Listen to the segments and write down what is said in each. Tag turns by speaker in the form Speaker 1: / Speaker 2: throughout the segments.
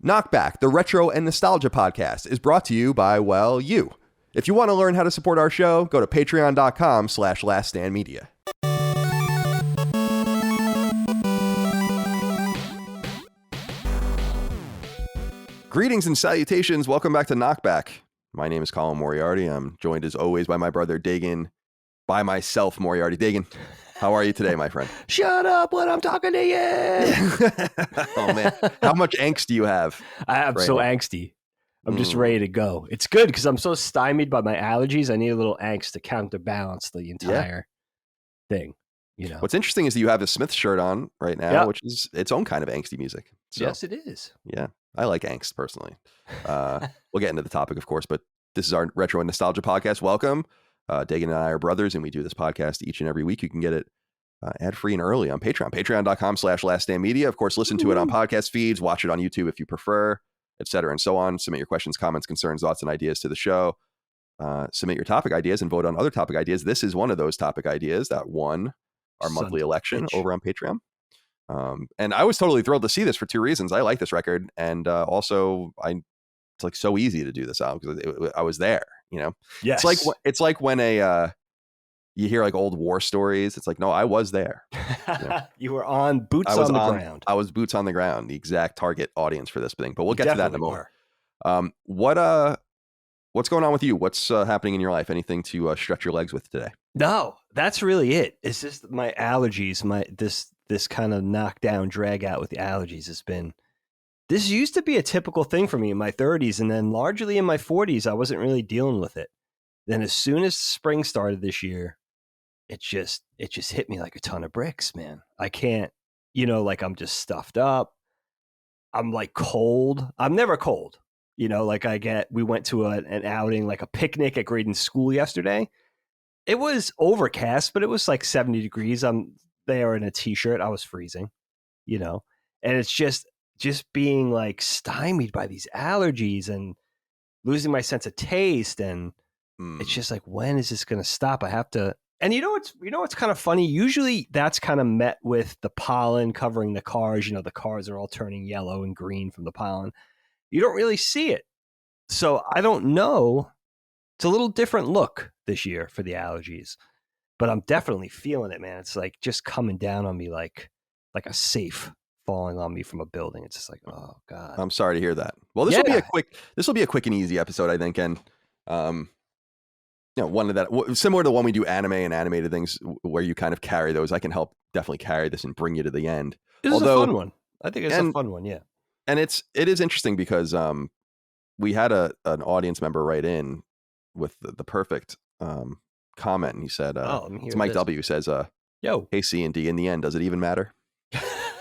Speaker 1: KnockBack, the retro and nostalgia podcast, is brought to you by, well, you. If you want to learn how to support our show, go to patreon.com/laststandmedia. Greetings and salutations. Welcome back to KnockBack. My name is Colin Moriarty. I'm joined as always by my brother Dagan, by myself, Moriarty. Dagan, how are you today, my friend?
Speaker 2: Shut up when I'm talking to you.
Speaker 1: Oh, man. How much angst do you have?
Speaker 2: I'm
Speaker 1: right
Speaker 2: so
Speaker 1: now?
Speaker 2: angsty. I'm just ready to go. It's good because I'm so stymied by my allergies. I need a little angst to counterbalance the entire thing. You know.
Speaker 1: What's interesting is that you have a Smith shirt on right now, which is its own kind of angsty music. So,
Speaker 2: yes, it is.
Speaker 1: Yeah, I like angst personally. We'll get into the topic, of course, but this is our retro and nostalgia podcast. Welcome. Dagan and I are brothers, and we do this podcast each and every week. You can get it ad-free and early on Patreon. Patreon.com/laststandmedia. Of course, listen to it on podcast feeds. Watch it on YouTube if you prefer, etc., and so on. Submit your questions, comments, concerns, thoughts, and ideas to the show. Submit your topic ideas and vote on other topic ideas. This is one of those topic ideas that won our monthly election over on Patreon. And I was totally thrilled to see this for two reasons. I like this record, and also it's like so easy to do this out because I was there. You know,
Speaker 2: yes.
Speaker 1: It's like when you hear like old war stories. It's like, no, I was there. You know?
Speaker 2: You were on boots on the ground.
Speaker 1: I was boots on the ground, the exact target audience for this thing. But we'll get to that in a moment. What's going on with you? What's happening in your life? Anything to stretch your legs with today?
Speaker 2: No, that's really it. It's just my allergies. This kind of knockdown, drag out with the allergies has been. This used to be a typical thing for me in my 30s, and then largely in my 40s, I wasn't really dealing with it. Then as soon as spring started this year, it just hit me like a ton of bricks, man. I can't, like I'm just stuffed up. I'm like cold. I'm never cold. We went to an outing, like a picnic at Graydon School yesterday. It was overcast, but it was like 70 degrees. I'm there in a t-shirt. I was freezing, and it's just being like stymied by these allergies and losing my sense of taste. And it's just like, when is this going to stop? I have to. And what's kind of funny? Usually that's kind of met with the pollen covering the cars. The cars are all turning yellow and green from the pollen. You don't really see it. So I don't know. It's a little different look this year for the allergies, but I'm definitely feeling it, man. It's like just coming down on me like a safe falling on me from a building. It's just like, oh God.
Speaker 1: I'm sorry to hear that. Well, this will be a quick and easy episode, I think. And, one of that similar to the one we do anime and animated things where you kind of carry those. I can help definitely carry this and bring you to the end.
Speaker 2: This is a fun one. I think it's a fun one. Yeah.
Speaker 1: And it is interesting because we had an audience member write in with the perfect comment, and he said, "It's Mike W. Who says,
Speaker 2: yo,
Speaker 1: hey C&D, in the end, does it even matter?"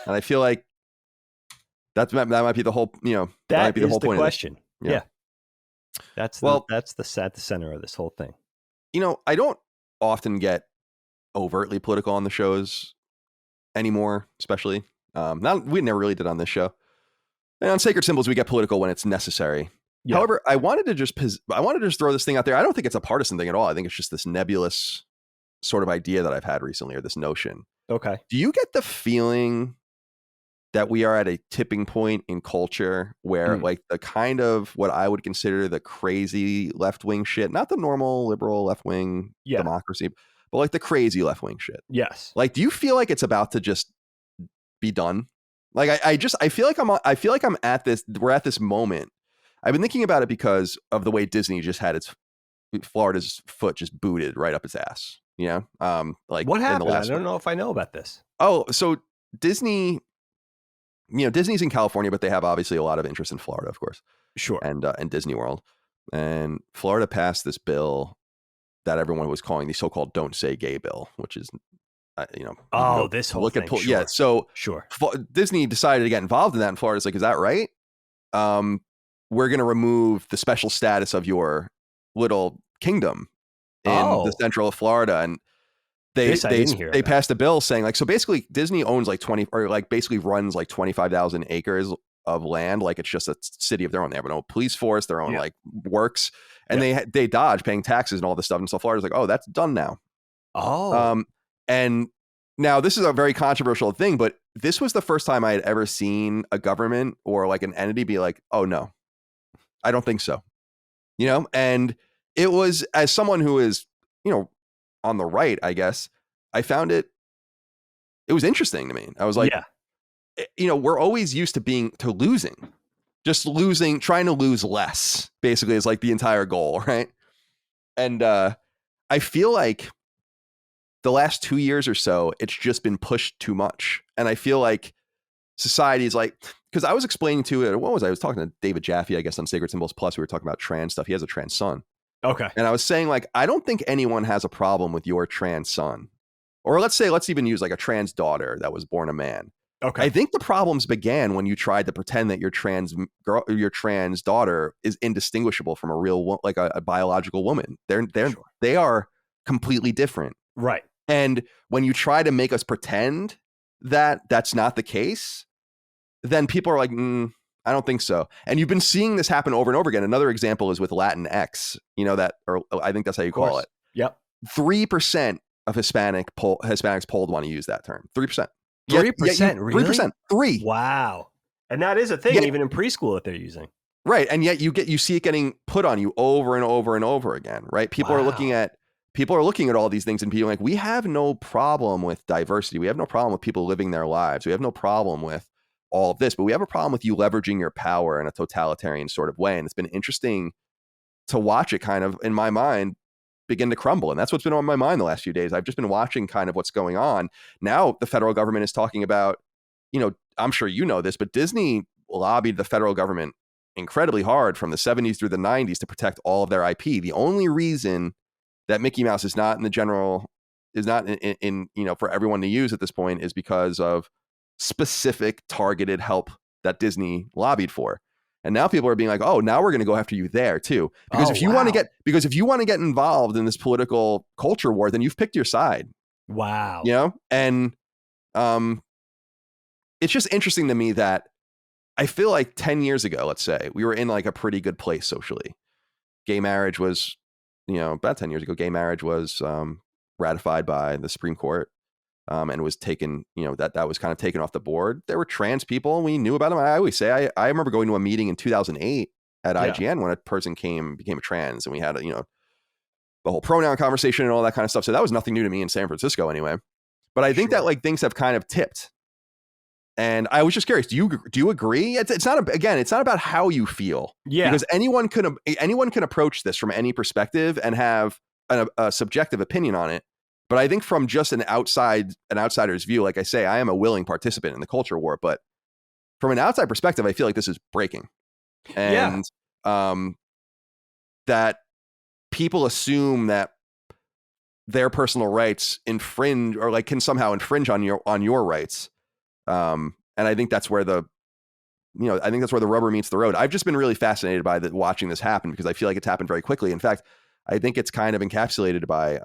Speaker 1: And I feel like that might be the whole, that might be the whole point
Speaker 2: question.
Speaker 1: Of this.
Speaker 2: Yeah, that's the center of this whole thing.
Speaker 1: I don't often get overtly political on the shows anymore, especially. We never really did on this show. And on Sacred Symbols, we get political when it's necessary. Yeah. However, I wanted to just throw this thing out there. I don't think it's a partisan thing at all. I think it's just this nebulous sort of idea that I've had recently, or this notion.
Speaker 2: Okay.
Speaker 1: Do you get the feeling that we are at a tipping point in culture where like the kind of what I would consider the crazy left-wing shit, not the normal liberal left-wing democracy, but like the crazy left-wing shit?
Speaker 2: Yes.
Speaker 1: Like, do you feel like it's about to just be done? Like, I feel like I'm at this, we're at this moment. I've been thinking about it because of the way Disney just had Florida's foot just booted right up its ass. Like
Speaker 2: what happened? I don't know if I know about this.
Speaker 1: Oh, so Disney, Disney's in California, but they have obviously a lot of interest in Florida, of course.
Speaker 2: Sure.
Speaker 1: And Disney World. And Florida passed this bill that everyone was calling the so-called "Don't Say Gay" bill, which is,
Speaker 2: this whole thing. Sure.
Speaker 1: Yeah. So
Speaker 2: sure.
Speaker 1: Disney decided to get involved in that, and Florida's like, is that right? We're going to remove the special status of your little kingdom in the central of Florida. And they passed a bill saying, like, so basically Disney owns like 20, or like basically runs like 25,000 acres of land. Like it's just a city of their own. They have an own police force, their own like works, and they dodge paying taxes and all this stuff. And so Florida's like, oh, that's done now.
Speaker 2: Oh.
Speaker 1: And Now, this is a very controversial thing, but this was the first time I had ever seen a government or like an entity be like, oh, no, I don't think so. And it was, as someone who is, on the right, I guess, I found it was interesting to me. I was like, we're always used to losing, trying to lose less, basically, is like the entire goal, right? And I feel like the last 2 years or so, it's just been pushed too much. And I feel like society is like, because I was explaining to it, I was talking to David Jaffe, I guess, on Sacred Symbols Plus. We were talking about trans stuff. He has a trans son.
Speaker 2: Okay.
Speaker 1: And I was saying, like, I don't think anyone has a problem with your trans son. Or let's even use like a trans daughter that was born a man.
Speaker 2: Okay.
Speaker 1: I think the problems began when you tried to pretend that your trans daughter is indistinguishable from a real, like a biological woman. They are completely different.
Speaker 2: Right.
Speaker 1: And when you try to make us pretend that that's not the case, then people are like, I don't think so. And you've been seeing this happen over and over again. Another example is with Latinx, or I think that's how you call it.
Speaker 2: Yep.
Speaker 1: 3% of Hispanics polled want to use that term. 3%.
Speaker 2: 3%, really?
Speaker 1: 3%. 3.
Speaker 2: Wow. And that is a thing, even in preschool, that they're using.
Speaker 1: Right. And yet you see it getting put on you over and over and over again, right? People are looking at all these things and being like, we have no problem with diversity. We have no problem with people living their lives. We have no problem with all of this, but we have a problem with you leveraging your power in a totalitarian sort of way. And it's been interesting to watch it kind of, in my mind, begin to crumble. And that's what's been on my mind the last few days. I've just been watching kind of what's going on. Now the federal government is talking about, I'm sure you know this, but Disney lobbied the federal government incredibly hard from the 70s through the 90s to protect all of their IP. The only reason that Mickey Mouse is not in for everyone to use at this point is because of specific targeted help that Disney lobbied for. And now people are being like, oh, now we're going to go after you there too. Because if you want to get involved in this political culture war, then you've picked your side.
Speaker 2: Wow.
Speaker 1: And it's just interesting to me that I feel like 10 years ago, let's say, we were in like a pretty good place socially. Gay marriage was, about 10 years ago, gay marriage was ratified by the Supreme Court. And was taken, that was kind of taken off the board. There were trans people, and we knew about them. I always say, I remember going to a meeting in 2008 at IGN when a person became a trans, and we had, the whole pronoun conversation and all that kind of stuff. So that was nothing new to me in San Francisco anyway. But I think that like things have kind of tipped. And I was just curious, do you agree? It's not about how you feel.
Speaker 2: Yeah.
Speaker 1: Because anyone can approach this from any perspective and have a subjective opinion on it. But I think from just an outsider's view, like I say, I am a willing participant in the culture war. But from an outside perspective, I feel like this is breaking. And that people assume that their personal rights infringe or like can somehow infringe on your rights. And I think that's where the rubber meets the road. I've just been really fascinated by watching this happen because I feel like it's happened very quickly. In fact, I think it's kind of encapsulated by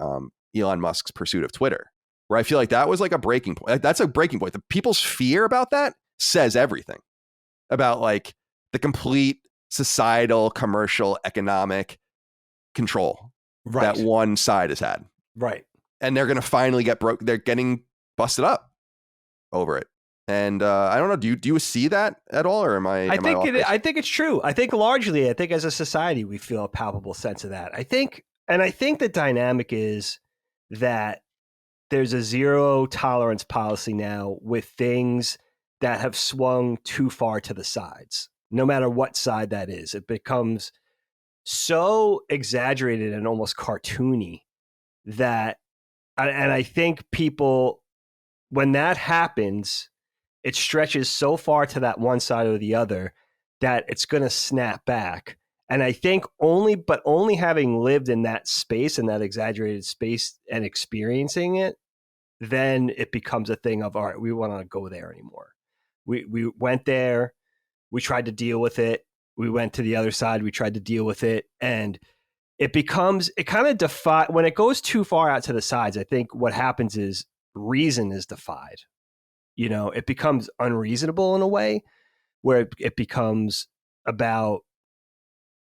Speaker 1: Elon Musk's pursuit of Twitter, where I feel like that was like a breaking point. That's a breaking point. The people's fear about that says everything about like the complete societal, commercial, economic control that one side has had.
Speaker 2: Right.
Speaker 1: And they're going to finally they're getting busted up over it. And I don't know. Do you see that at all, or am I?
Speaker 2: I think it's true. I think largely, as a society, we feel a palpable sense of that. I think the dynamic is that there's a zero tolerance policy now with things that have swung too far to the sides. No matter what side that is, it becomes so exaggerated and almost cartoony that, and I think people, when that happens, it stretches so far to that one side or the other that it's going to snap back. And I think only having lived in that space, in that exaggerated space and experiencing it, then it becomes a thing of, all right, we want to go there anymore. We went there, we tried to deal with it. We went to the other side, we tried to deal with it. And it kind of when it goes too far out to the sides, I think what happens is reason is defied. It becomes unreasonable in a way where it becomes about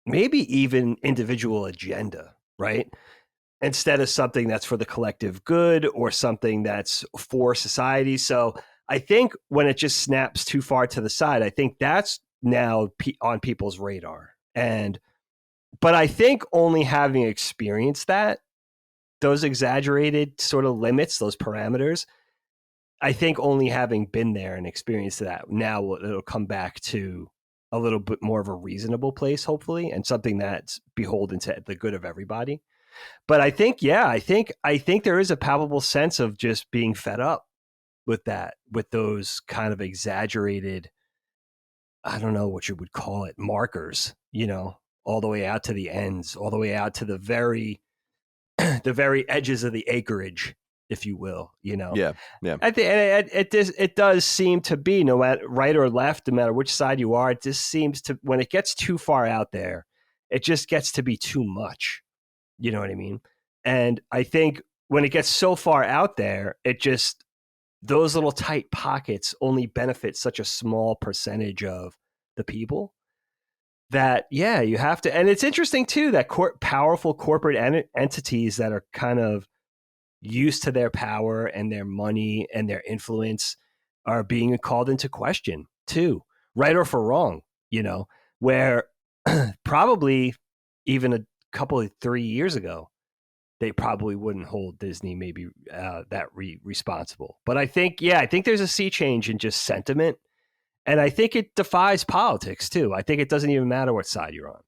Speaker 2: maybe even individual agenda, right? instead of something that's for the collective good or something that's for society. So I think when it just snaps too far to the side, I think that's now on people's radar. But I think only having experienced that, those exaggerated sort of limits, those parameters, I think only having been there and experienced that, now it'll come back to a little bit more of a reasonable place, hopefully, and something that's beholden to the good of everybody. But I think, yeah, I think there is a palpable sense of just being fed up with that, with those kind of exaggerated, I don't know what you would call it, markers, all the way out to the ends, all the way out to the very edges of the acreage, if you will.
Speaker 1: Yeah.
Speaker 2: I think it does seem to be, no matter right or left, no matter which side you are, it just seems to, when it gets too far out there, it just gets to be too much. You know what I mean? And I think when it gets so far out there, those little tight pockets only benefit such a small percentage of the people that, yeah, you have to. And it's interesting too that powerful corporate entities that are kind of used to their power and their money and their influence are being called into question too, right or for wrong, where probably even a couple of 3 years ago, they probably wouldn't hold Disney maybe that responsible. But I think there's a sea change in just sentiment. And I think it defies politics too. I think it doesn't even matter what side you're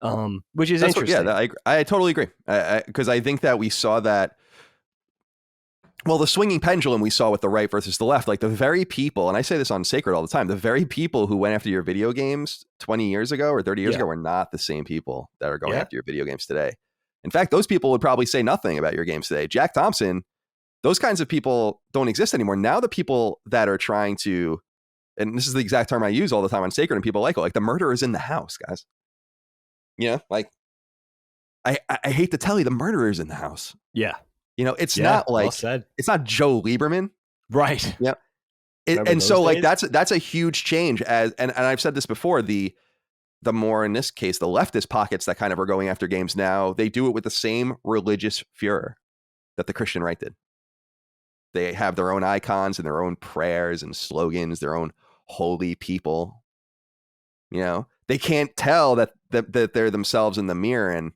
Speaker 2: on, which is interesting.
Speaker 1: I totally agree. Because I think that we saw that, well, the swinging pendulum we saw with the right versus the left, like the very people, and I say this on Sacred all the time, the very people who went after your video games 20 years ago or 30 years ago were not the same people that are going after your video games today. In fact, those people would probably say nothing about your games today. Jack Thompson, those kinds of people don't exist anymore. Now the people that are trying to, and this is the exact term I use all the time on Sacred, and people like the murderer is in the house, guys. Like I hate to tell you, the murderer is in the house.
Speaker 2: Yeah.
Speaker 1: It's not like, it's not Joe Lieberman.
Speaker 2: Right.
Speaker 1: Yeah. And so days? Like that's a huge change, and I've said this before, the more, in this case, the leftist pockets that kind of are going after games now, they do it with the same religious furor that the Christian right did. They have their own icons and their own prayers and slogans, their own holy people. They can't tell that they're themselves in the mirror. And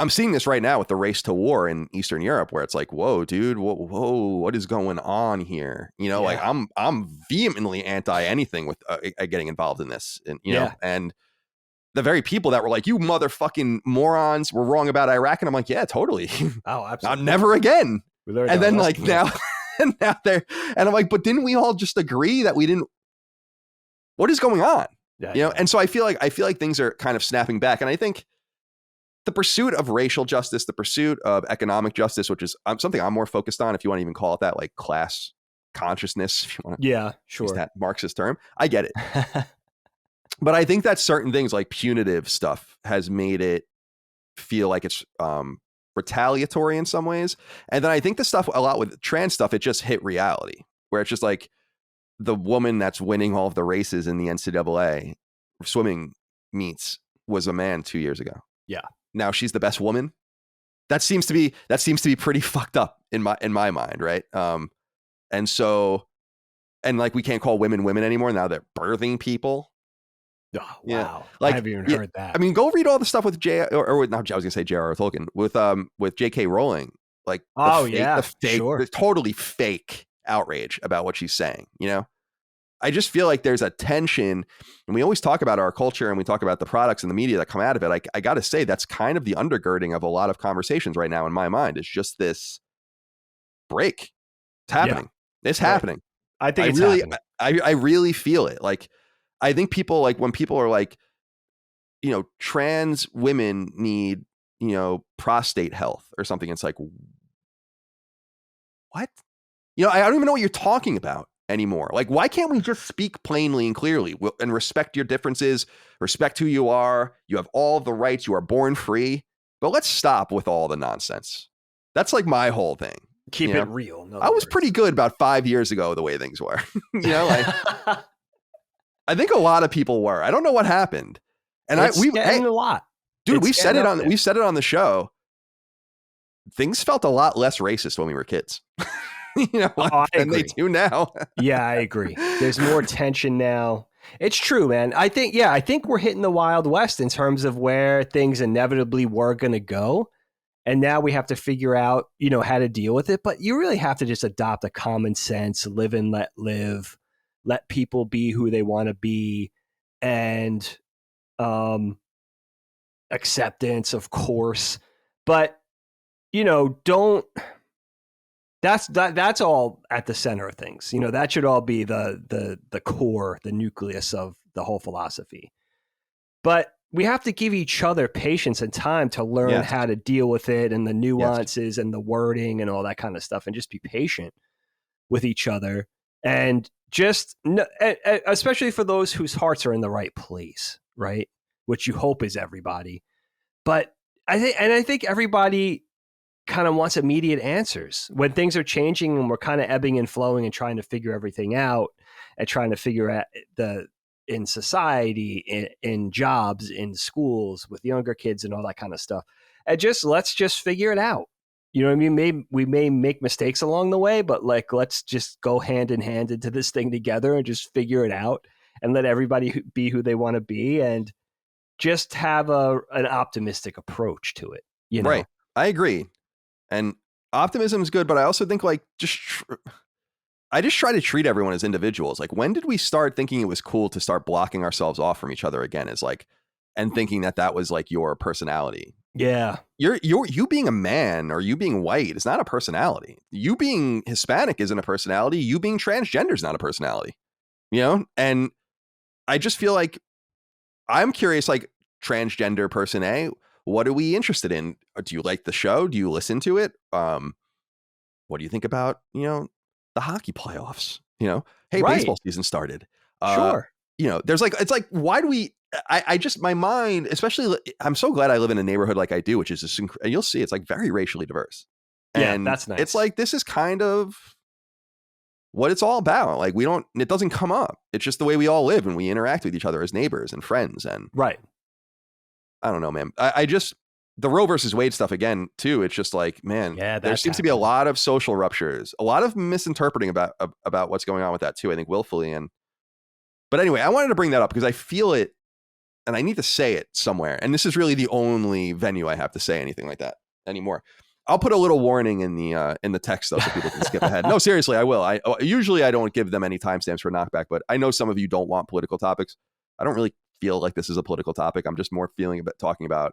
Speaker 1: I'm seeing this right now with the race to war in Eastern Europe, where it's like, whoa, dude, whoa, what is going on here? Like I'm vehemently anti anything with getting involved in this, and and the very people that were like, you motherfucking morons, were wrong about Iraq, and I'm like, yeah, totally.
Speaker 2: Oh, absolutely.
Speaker 1: Never again. And then like now, and I'm like, but didn't we all just agree that we didn't? What is going on? Yeah. And so I feel like things are kind of snapping back, and I think the pursuit of racial justice, the pursuit of economic justice, which is something I'm more focused on, if you want to even call it that, like class consciousness, if you want to use that Marxist term, I get it. But I think that certain things like punitive stuff has made it feel like it's retaliatory in some ways. And then I think the stuff a lot with trans stuff, it just hit reality, where it's just like the woman that's winning all of the races in the NCAA swimming meets was a man 2 years ago.
Speaker 2: Yeah.
Speaker 1: Now she's the best woman. That seems to be pretty fucked up in my mind, right? And so, and like we can't call women anymore. Now they're birthing people.
Speaker 2: Oh, wow. Yeah.
Speaker 1: Like,
Speaker 2: I haven't even heard that.
Speaker 1: I mean, go read all the stuff with not I was gonna say J.R.R. Tolkien, with J.K. Rowling. Like, the totally fake outrage about what she's saying. I just feel like there's a tension, and we always talk about our culture and we talk about the products and the media that come out of it. I got to say, that's kind of the undergirding of a lot of conversations right now in my mind. It's just this break. It's happening. Yeah. It's happening.
Speaker 2: I think it's happening.
Speaker 1: I really feel it. Like, I think people, like when people are like, trans women need, prostate health or something. It's like, what? I don't even know what you're talking about anymore. Like, why can't we just speak plainly and clearly and respect your differences, respect who you are? You have all the rights. You are born free. But let's stop with all the nonsense. That's like my whole thing.
Speaker 2: Keep it real.
Speaker 1: I was pretty good about 5 years ago, the way things were. Like, I think a lot of people were. I don't know what happened. And
Speaker 2: we've a lot.
Speaker 1: Dude, we've said it on the show. things felt a lot less racist when we were kids.
Speaker 2: I
Speaker 1: than they
Speaker 2: agree.
Speaker 1: do now.
Speaker 2: Yeah, I agree. There's more tension now. It's true, man. I think we're hitting the Wild West in terms of where things inevitably were going to go. And now we have to figure out, how to deal with it. But you really have to just adopt a common sense, live and let live, let people be who they want to be, and acceptance, of course. But, don't. That's all at the center of things. That should all be the core, the nucleus of the whole philosophy. But we have to give each other patience and time to learn
Speaker 1: Yes.
Speaker 2: how to deal with it and the nuances and the wording and all that kind of stuff, and just be patient with each other. And just, especially for those whose hearts are in the right place, right? Which you hope is everybody. But I think everybody kind of wants immediate answers when things are changing and we're kind of ebbing and flowing and trying to figure everything out and trying to figure out in society, in jobs, in schools with younger kids and all that kind of stuff. And let's just figure it out. You know what I mean? We may make mistakes along the way, but let's just go hand in hand into this thing together and just figure it out and let everybody be who they want to be, and just have an optimistic approach to it.
Speaker 1: Right. I agree. And optimism is good, but I also think I just try to treat everyone as individuals. Like, when did we start thinking it was cool to start blocking ourselves off from each other again? And thinking that was like your personality.
Speaker 2: Yeah.
Speaker 1: You being a man or you being white is not a personality. You being Hispanic isn't a personality. You being transgender is not a personality. And I just feel like I'm curious, like, transgender person A, what are we interested in? Do you like the show? Do you listen to it? What do you think about, the hockey playoffs? Hey,
Speaker 2: Right.
Speaker 1: baseball season started.
Speaker 2: Sure.
Speaker 1: There's it's like, why do we, I just, my mind, especially, I'm so glad I live in a neighborhood like I do, which is just, and you'll see it's like very racially diverse. And
Speaker 2: yeah, that's nice.
Speaker 1: It's like, this is kind of what it's all about. Like, it doesn't come up. It's just the way we all live and we interact with each other as neighbors and friends. And
Speaker 2: right.
Speaker 1: I don't know, man. I just, the Roe versus Wade stuff again, too. It's just like, man, there seems to be a lot of social ruptures, a lot of misinterpreting about what's going on with that, too. I think willfully. But anyway, I wanted to bring that up because I feel it and I need to say it somewhere. And this is really the only venue I have to say anything like that anymore. I'll put a little warning in the text, though, so people can skip ahead. No, seriously, I will. I usually don't give them any timestamps for knockback, but I know some of you don't want political topics. I don't really feel like this is a political topic. I'm just more talking about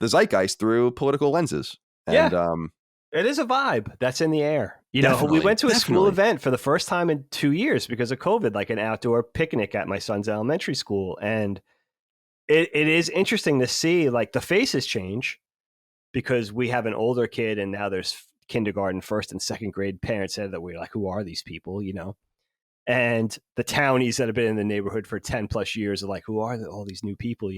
Speaker 1: the zeitgeist through political lenses. And
Speaker 2: it is a vibe that's in the air.
Speaker 1: Definitely,
Speaker 2: we went to a school event for the first time in 2 years because of COVID, like an outdoor picnic at my son's elementary school. And it is interesting to see, like, the faces change because we have an older kid and now there's kindergarten, first and second grade parents said that we're like, who are these people, And the townies that have been in the neighborhood for 10 plus years are like, who are all these new people,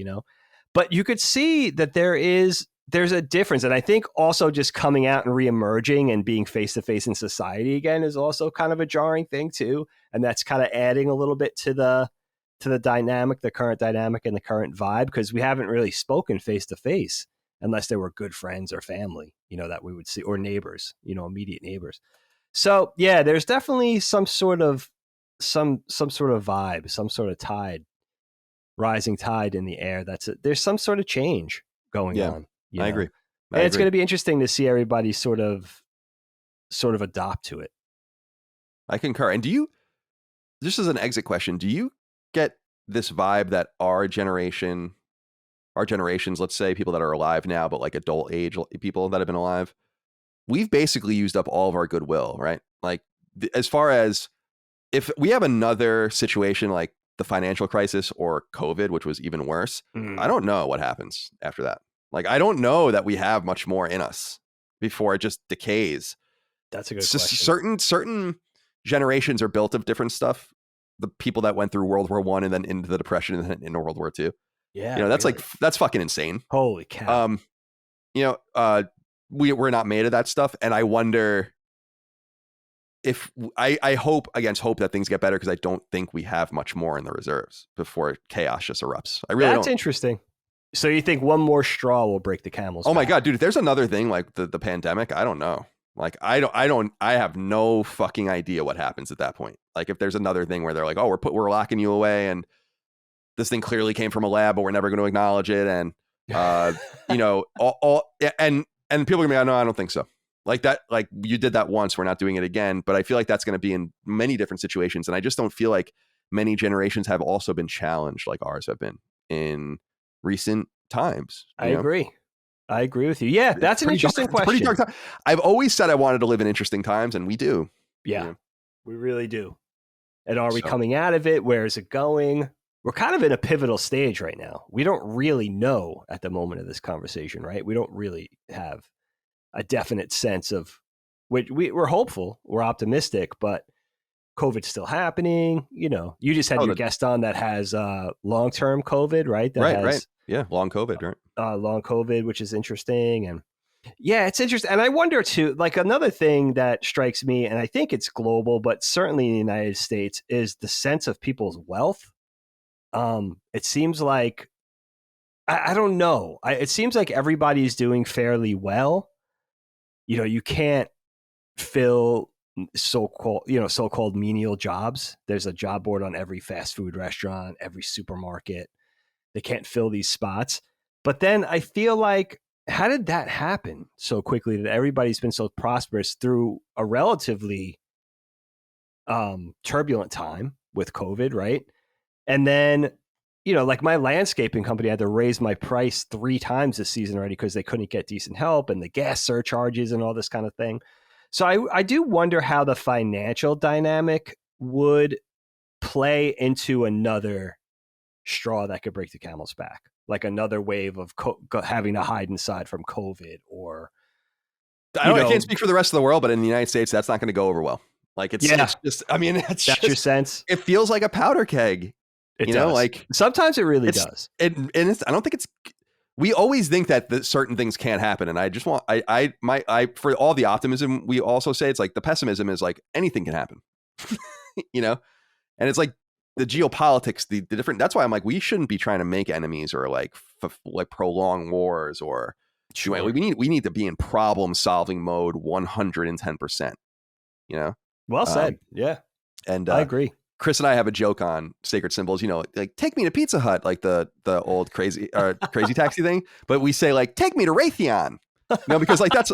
Speaker 2: But you could see that there's a difference. And I think also just coming out and reemerging and being face to face in society again is also kind of a jarring thing too. And that's kind of adding a little bit to the dynamic, the current dynamic and the current vibe, because we haven't really spoken face to face unless they were good friends or family, that we would see, or neighbors, immediate neighbors. So yeah, there's definitely some sort of vibe, some sort of tide, rising tide in the air. There's some sort of change going on.
Speaker 1: I agree.
Speaker 2: And it's going to be interesting to see everybody sort of adopt to it.
Speaker 1: I concur. And just as an exit question, do you get this vibe that our generations, let's say people that are alive now, but like adult age people that have been alive, we've basically used up all of our goodwill, right? Like, as far as if we have another situation like the financial crisis or COVID, which was even worse, I don't know what happens after that. Like, I don't know that we have much more in us before it just decays.
Speaker 2: That's a good question.
Speaker 1: Certain generations are built of different stuff. The people that went through World War I and then into the Depression and then into World War II.
Speaker 2: Yeah.
Speaker 1: That's really, that's fucking insane.
Speaker 2: Holy cow.
Speaker 1: We're not made of that stuff. And I wonder if I hope against hope that things get better, because I don't think we have much more in the reserves before chaos just erupts. I really don't.
Speaker 2: That's interesting. So you think one more straw will break the camel's
Speaker 1: Oh my
Speaker 2: back?
Speaker 1: God, dude, if there's another thing like the pandemic, I don't know. Like, I have no fucking idea what happens at that point. Like, if there's another thing where they're like, oh, we're locking you away, and this thing clearly came from a lab, but we're never going to acknowledge it. And, and people are going to be like, no, I don't think so. Like that, like you did that once, we're not doing it again. But I feel like that's going to be in many different situations. And I just don't feel like many generations have also been challenged like ours have been in recent times.
Speaker 2: I agree. I agree with you. Yeah, that's an interesting question.
Speaker 1: Pretty dark time. I've always said I wanted to live in interesting times, and we do.
Speaker 2: Yeah, we really do. And are we coming out of it? Where is it going? We're kind of in a pivotal stage right now. We don't really know at the moment of this conversation, right? We don't really have a definite sense of which we're hopeful, we're optimistic, but COVID's still happening. You know, you just had your guest on that has long-term COVID, right?
Speaker 1: Right. Yeah, long COVID, right?
Speaker 2: Long COVID, which is interesting. And yeah, it's interesting. And I wonder too, like another thing that strikes me, and I think it's global, but certainly in the United States, is the sense of people's wealth. It seems like, I don't know. It seems like everybody's doing fairly well. You know, you can't fill so-called menial jobs. There's a job board on every fast food restaurant, every supermarket. They can't fill these spots. But then I feel like, how did that happen so quickly that everybody's been so prosperous through a relatively turbulent time with COVID, right? And then, you know, like my landscaping company had to raise my price 3 times this season already because they couldn't get decent help and the gas surcharges and all this kind of thing. So I do wonder how the financial dynamic would play into another straw that could break the camel's back, like another wave of having to hide inside from COVID, or
Speaker 1: I can't speak for the rest of the world, but in the United States, that's not going to go over well. Like it's just, I mean, that's
Speaker 2: your sense.
Speaker 1: It feels like a powder keg.
Speaker 2: It does. Like sometimes it really does.
Speaker 1: I don't think it's. We always think that certain things can't happen, and I just want for all the optimism, we also say it's like the pessimism is like anything can happen, and it's like the geopolitics, the different. That's why I'm like, we shouldn't be trying to make enemies or like prolong wars or. Sure. We need to be in problem solving mode 110%.
Speaker 2: Well said. Yeah,
Speaker 1: and
Speaker 2: I agree.
Speaker 1: Chris and I have a joke on Sacred Symbols, like take me to Pizza Hut, like the old crazy taxi thing. But we say like, take me to Raytheon, because like that's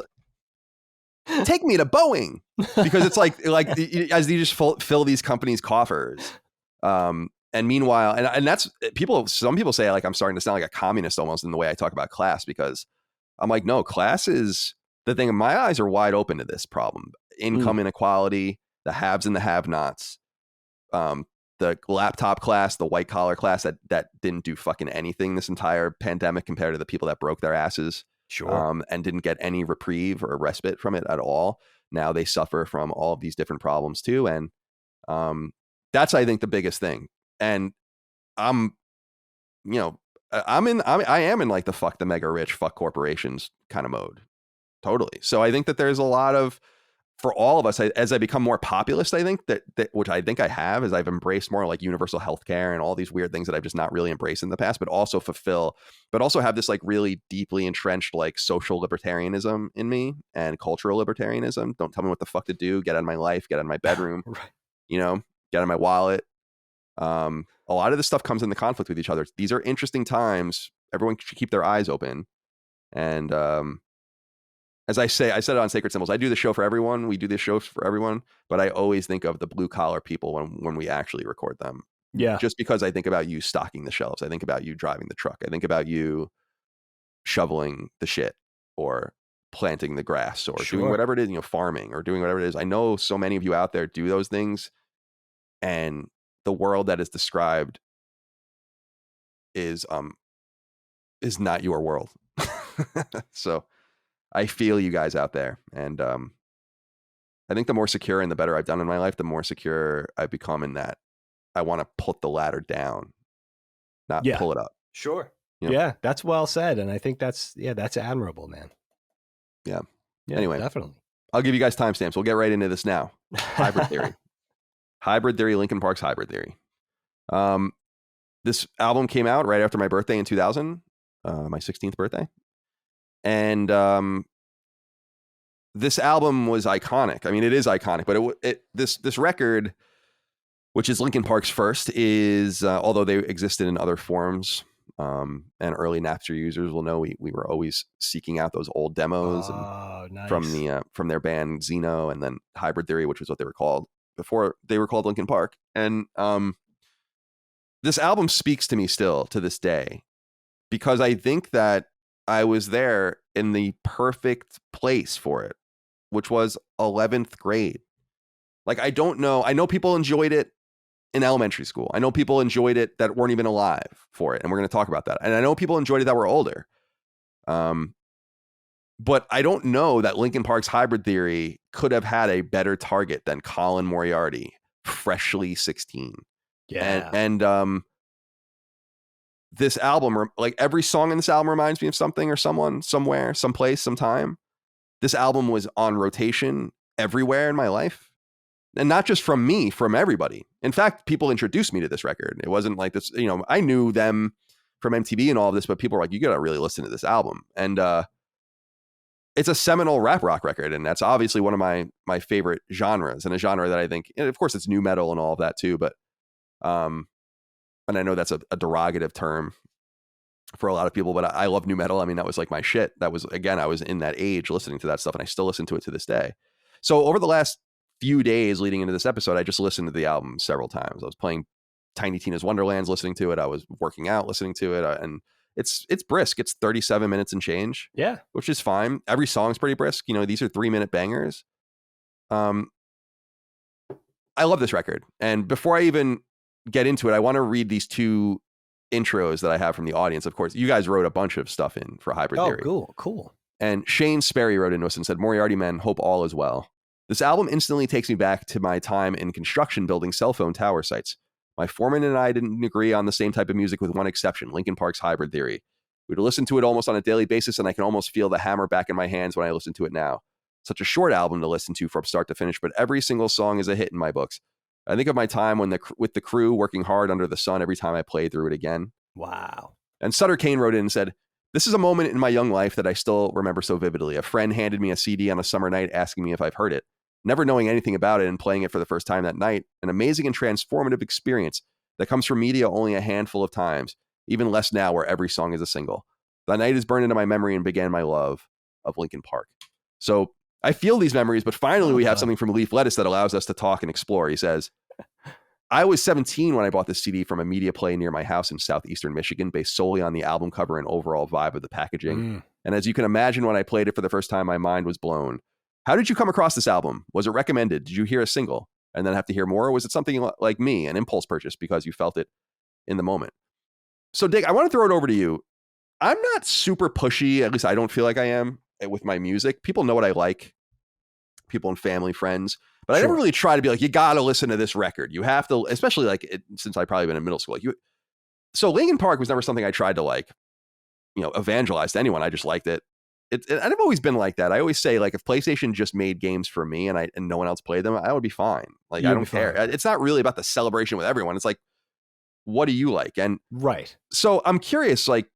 Speaker 1: take me to Boeing, because it's like as you just fill these companies' coffers. And meanwhile, and that's some people say like I'm starting to sound like a communist almost in the way I talk about class, because I'm like, no, class is the thing. My eyes are wide open to this problem. Income inequality, the haves and the have-nots. The laptop class, the white collar class that didn't do fucking anything this entire pandemic compared to the people that broke their asses, and didn't get any reprieve or respite from it at all. Now they suffer from all of these different problems too, and that's I think the biggest thing. And I am in like the fuck the mega rich, fuck corporations kind of mode, totally. So I think that there's a lot of. For all of us, as I become more populist, I think that which I think I have, is I've embraced more like universal healthcare and all these weird things that I've just not really embraced in the past, but also have this like really deeply entrenched like social libertarianism in me and cultural libertarianism. Don't tell me what the fuck to do. Get out of my life. Get out of my bedroom.
Speaker 2: Right.
Speaker 1: Get out of my wallet. A lot of this stuff comes into conflict with each other. These are interesting times. Everyone should keep their eyes open. And as I said it on Sacred Symbols, I do the show for everyone. We do this show for everyone, but I always think of the blue collar people when we actually record them.
Speaker 2: Yeah.
Speaker 1: Just because I think about you stocking the shelves. I think about you driving the truck. I think about you shoveling the shit or planting the grass or doing whatever it is, farming or doing whatever it is. I know so many of you out there do those things, and the world that is described is not your world. So I feel you guys out there. And I think the more secure and the better I've done in my life, the more secure I've become in that I want to put the ladder down, not pull it up.
Speaker 2: Sure. Yeah, that's well said. And I think that's admirable, man.
Speaker 1: Yeah.
Speaker 2: Anyway, definitely.
Speaker 1: I'll give you guys timestamps. We'll get right into this now. Hybrid theory. Hybrid theory, Linkin Park's Hybrid Theory. This album came out right after my birthday in 2000. my 16th birthday. And this album was iconic. I mean, it is iconic, but this record, which is Linkin Park's first, is although they existed in other forms, and early Napster users will know we were always seeking out those old demos
Speaker 2: Nice.
Speaker 1: from their band Xeno, and then Hybrid Theory, which was what they were called before they were called Linkin Park. And this album speaks to me still to this day, because I think that I was there in the perfect place for it, which was 11th grade. Like, I don't know. I know people enjoyed it in elementary school. I know people enjoyed it that weren't even alive for it. And we're going to talk about that. And I know people enjoyed it that were older. But I don't know that Linkin Park's Hybrid Theory could have had a better target than Colin Moriarty, freshly 16.
Speaker 2: Yeah.
Speaker 1: And this album, like every song in this album reminds me of something or someone, somewhere, someplace, sometime. This album was on rotation everywhere in my life. And not just from me, from everybody. In fact, people introduced me to this record. It wasn't like this, I knew them from MTV and all of this, but people were like, you got to really listen to this album. And it's a seminal rap rock record. And that's obviously one of my favorite genres, and a genre that I think, and of course it's nu metal and all of that too. But, and I know that's a derogative term for a lot of people, but I love nu metal. I mean, that was like my shit. That was, again, I was in that age listening to that stuff, and I still listen to it to this day. So over the last few days leading into this episode, I just listened to the album several times. I was playing Tiny Tina's Wonderlands, listening to it. I was working out, listening to it, and it's brisk. It's 37 minutes and change.
Speaker 2: Yeah,
Speaker 1: which is fine. Every song's pretty brisk. These are 3-minute bangers. I love this record. And before I even get into it, I want to read these two intros that I have from the audience. Of course, you guys wrote a bunch of stuff in for Hybrid Theory.
Speaker 2: Oh, cool.
Speaker 1: And Shane Sperry wrote into us and said, Moriarty men, hope all is well. This album instantly takes me back to my time in construction building cell phone tower sites. My foreman and I didn't agree on the same type of music, with one exception, Linkin Park's Hybrid Theory. We'd listen to it almost on a daily basis, and I can almost feel the hammer back in my hands when I listen to it now. Such a short album to listen to from start to finish, but every single song is a hit in my books. I think of my time with the crew working hard under the sun every time I play through it again.
Speaker 2: Wow.
Speaker 1: And Sutter Kane wrote in and said, this is a moment in my young life that I still remember so vividly. A friend handed me a CD on a summer night asking me if I've heard it. Never knowing anything about it and playing it for the first time that night, an amazing and transformative experience that comes from media only a handful of times, even less now where every song is a single. That night is burned into my memory and began my love of Linkin Park. So I feel these memories, but finally we have something from Leaf Lettuce that allows us to talk and explore. He says, I was 17 when I bought this CD from a media play near my house in southeastern Michigan, based solely on the album cover and overall vibe of the packaging. And as you can imagine, when I played it for the first time, my mind was blown. How did you come across this album? Was it recommended? Did you hear a single and then have to hear more? Or was it something like me, an impulse purchase because you felt it in the moment? So Dig, I want to throw it over to you. I'm not super pushy, at least I don't feel like I am, with my music. People know what I like, people and family, friends. But I never really try to be like, you got to listen to this record. You have to, especially since I've probably been in middle school. So Linkin Park was never something I tried to evangelize to anyone. I just liked it. And I've always been like that. I always say, like, if PlayStation just made games for me and no one else played them, I would be fine. Like, I don't care. It's not really about the celebration with everyone. It's like, what do you like? And
Speaker 2: right.
Speaker 1: So I'm curious, like,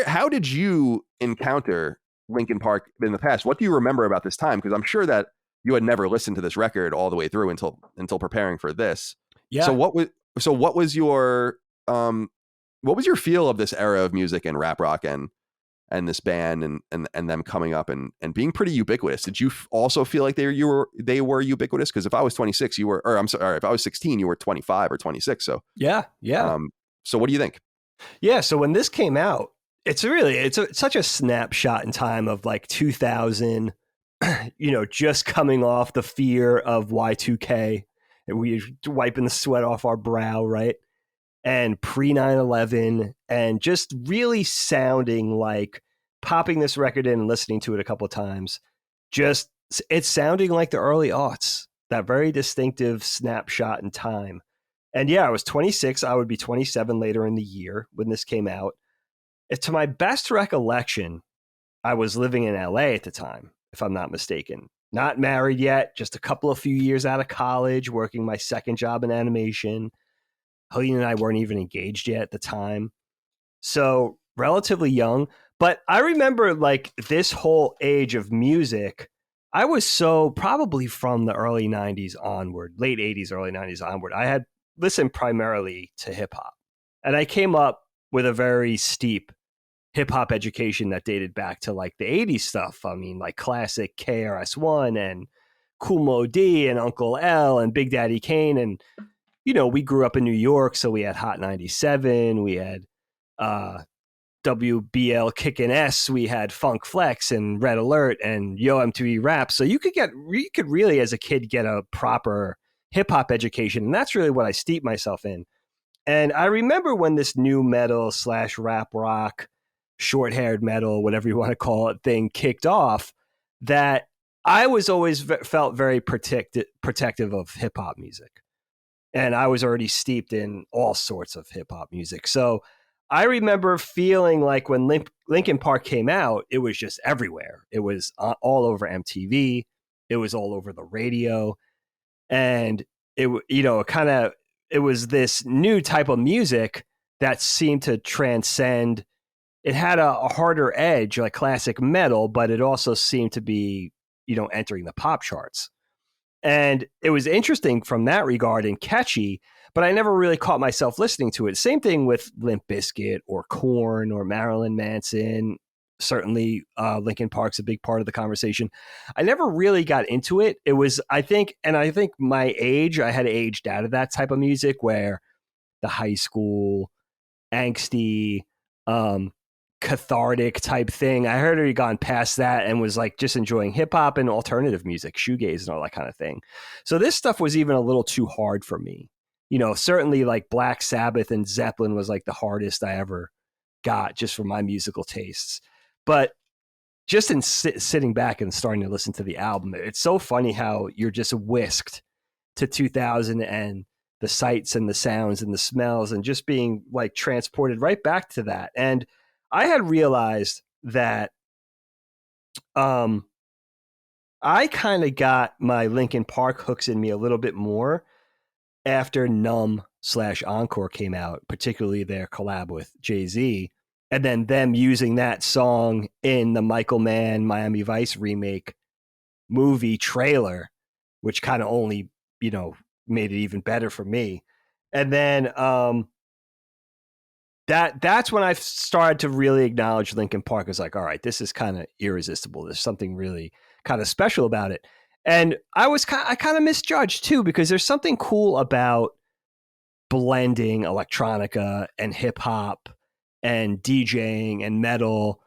Speaker 1: how did you encounter Linkin Park in the past? What do you remember about this time? Because I'm sure that you had never listened to this record all the way through until preparing for this.
Speaker 2: Yeah.
Speaker 1: So what was your feel of this era of music and rap rock and this band and them coming up and being pretty ubiquitous? Did you also feel like they were ubiquitous? Because if I was 26, if I was 16, you were 25 or 26. So
Speaker 2: yeah.
Speaker 1: So what do you think?
Speaker 2: Yeah. So when this came out, it's such a snapshot in time of like 2000. Just coming off the fear of Y2K, and we wiping the sweat off our brow, right? And pre 9/11, and just really sounding like popping this record in and listening to it a couple of times. Just it's sounding like the early aughts, that very distinctive snapshot in time. And yeah, I was 26. I would be 27 later in the year when this came out. To my best recollection, I was living in LA at the time, if I'm not mistaken. Not married yet, just a couple of few years out of college, working my second job in animation. Helene and I weren't even engaged yet at the time. So relatively young, but I remember like this whole age of music. I was so probably from the early 90s onward, late 80s, early 90s onward. I had listened primarily to hip hop. And I came up with a very steep hip hop education that dated back to like the 80s stuff. I mean, like classic KRS-One and Cool Mo D and Uncle L and Big Daddy Kane. And, you know, we grew up in New York, so we had Hot 97, we had uh, WBL Kickin' S, we had Funk Flex and Red Alert and Yo MTV Rap. So you could really, as a kid, get a proper hip hop education. And that's really what I steeped myself in. And I remember when this new metal / rap rock, short haired metal, whatever you want to call it, thing kicked off, that I was always felt very protective of hip hop music. And I was already steeped in all sorts of hip hop music. So I remember feeling like when Linkin Park came out, it was just everywhere. It was all over MTV. It was all over the radio. And it, you know, it was this new type of music that seemed to transcend. It had a harder edge, like classic metal, but it also seemed to be, you know, entering the pop charts. And it was interesting from that regard and catchy, but I never really caught myself listening to it. Same thing with Limp Bizkit or Korn or Marilyn Manson. Certainly, Linkin Park's a big part of the conversation. I never really got into it. It was, I think my age, I had aged out of that type of music where the high school, angsty, cathartic type thing. I heard he'd gone past that and was like just enjoying hip hop and alternative music, shoegaze and all that kind of thing. So this stuff was even a little too hard for me. You know, certainly like Black Sabbath and Zeppelin was like the hardest I ever got just for my musical tastes. But just in sitting back and starting to listen to the album, it's so funny how you're just whisked to 2000 and the sights and the sounds and the smells and just being like transported right back to that. And I had realized that I kind of got my Linkin Park hooks in me a little bit more after Numb / Encore came out, particularly their collab with Jay-Z. And then them using that song in the Michael Mann Miami Vice remake movie trailer, which kind of only, you know, made it even better for me. And then that's when I started to really acknowledge Linkin Park. I was like, all right, this is kind of irresistible. There's something really kind of special about it. And I kind of misjudged too, because there's something cool about blending electronica and hip hop and DJing and metal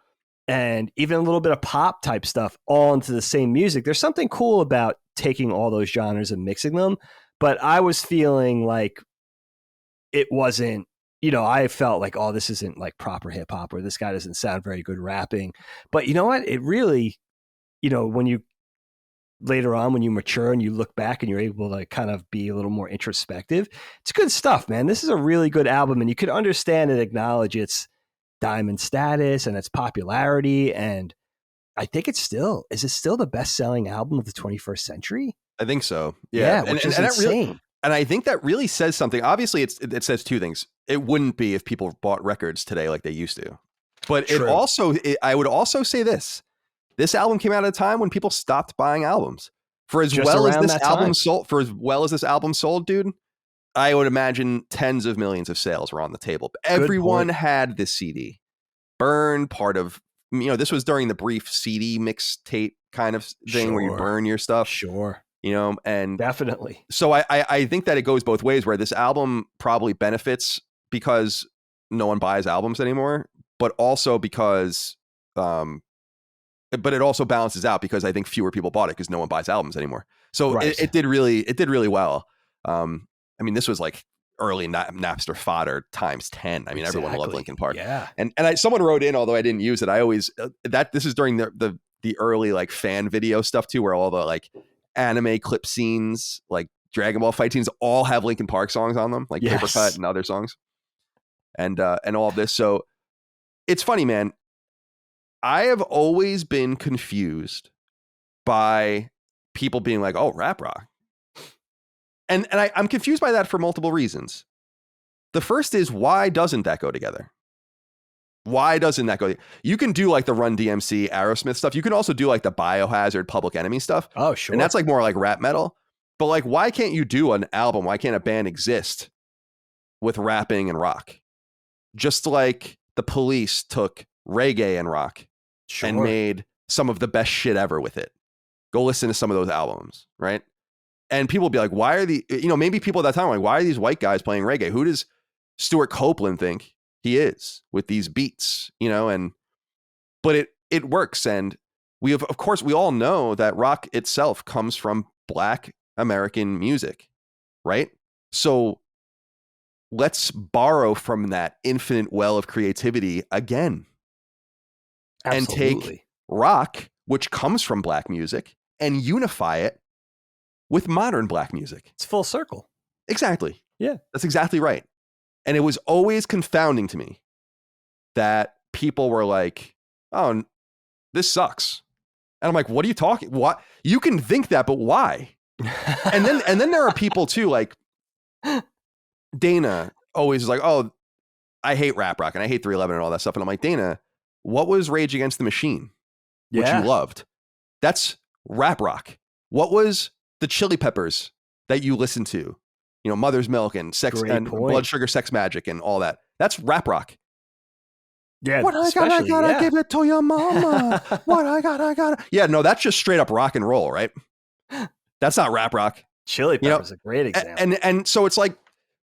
Speaker 2: and even a little bit of pop type stuff all into the same music. There's something cool about taking all those genres and mixing them. But I was feeling like it wasn't, you know, I felt like, oh, this isn't like proper hip hop, or this guy doesn't sound very good rapping. But you know what? It really, you know, when you later on, when you mature and you look back and you're able to kind of be a little more introspective, it's good stuff, man. This is a really good album, and you could understand and acknowledge its diamond status and its popularity. And I think is it still the best selling album of the 21st century?
Speaker 1: I think so. Yeah.
Speaker 2: Which is insane.
Speaker 1: And I think that really says something. Obviously, it says two things. It wouldn't be if people bought records today like they used to. But I would also say this. This album came out at a time when people stopped buying albums. For as well as this album sold, dude, I would imagine tens of millions of sales were on the table. Everyone had this CD. Burn, part of, you know, this was during the brief CD mixtape kind of thing where you burn your stuff.
Speaker 2: Sure.
Speaker 1: You know, and
Speaker 2: definitely.
Speaker 1: So I think that it goes both ways, where this album probably benefits because no one buys albums anymore, but also because, but it also balances out because I think fewer people bought it because no one buys albums anymore. So it did really well. I mean, this was like early Napster fodder times 10. I mean, everyone loved Linkin Park.
Speaker 2: Yeah.
Speaker 1: And someone wrote in, although I didn't use it, I always this is during the early like fan video stuff too, where all the like anime clip scenes, like Dragon Ball fight scenes, all have Linkin Park songs on them, like Paper Cut and other songs, and all of this. So it's funny, man. I have always been confused by people being like, "Oh, rap rock," and I'm confused by that for multiple reasons. The first is, why doesn't that go together? Why doesn't that go? You can do like the Run DMC, Aerosmith stuff. You can also do like the Biohazard, Public Enemy stuff.
Speaker 2: Oh, sure.
Speaker 1: And that's like more like rap metal. But like, why can't you do an album? Why can't a band exist with rapping and rock? Just like the Police took reggae and rock and made some of the best shit ever with it. Go listen to some of those albums, right? And people will be like, why are maybe people at that time were like, why are these white guys playing reggae? Who does Stuart Copeland think he is with these beats, but it works. And we have, of course, we all know that rock itself comes from Black American music, right? So let's borrow from that infinite well of creativity again.
Speaker 2: Absolutely.
Speaker 1: And take rock, which comes from Black music, and unify it with modern Black music.
Speaker 2: It's full circle.
Speaker 1: Exactly.
Speaker 2: Yeah.
Speaker 1: That's exactly right. And it was always confounding to me that people were like, oh, this sucks. And I'm like, what are you talking? What? You can think that, but why? and then there are people too, like Dana always is like, oh, I hate rap rock and I hate 311 and all that stuff. And I'm like, Dana, what was Rage Against the Machine, which you loved? That's rap rock. What was the Chili Peppers that you listened to? Mother's Milk and Blood Sugar Sex Magic and all that. That's rap rock.
Speaker 2: Yeah.
Speaker 1: What I gotta give it to your mama. What I gotta. Yeah, no, that's just straight up rock and roll, right? That's not rap rock.
Speaker 2: Chili Peppers is a great example.
Speaker 1: And so it's like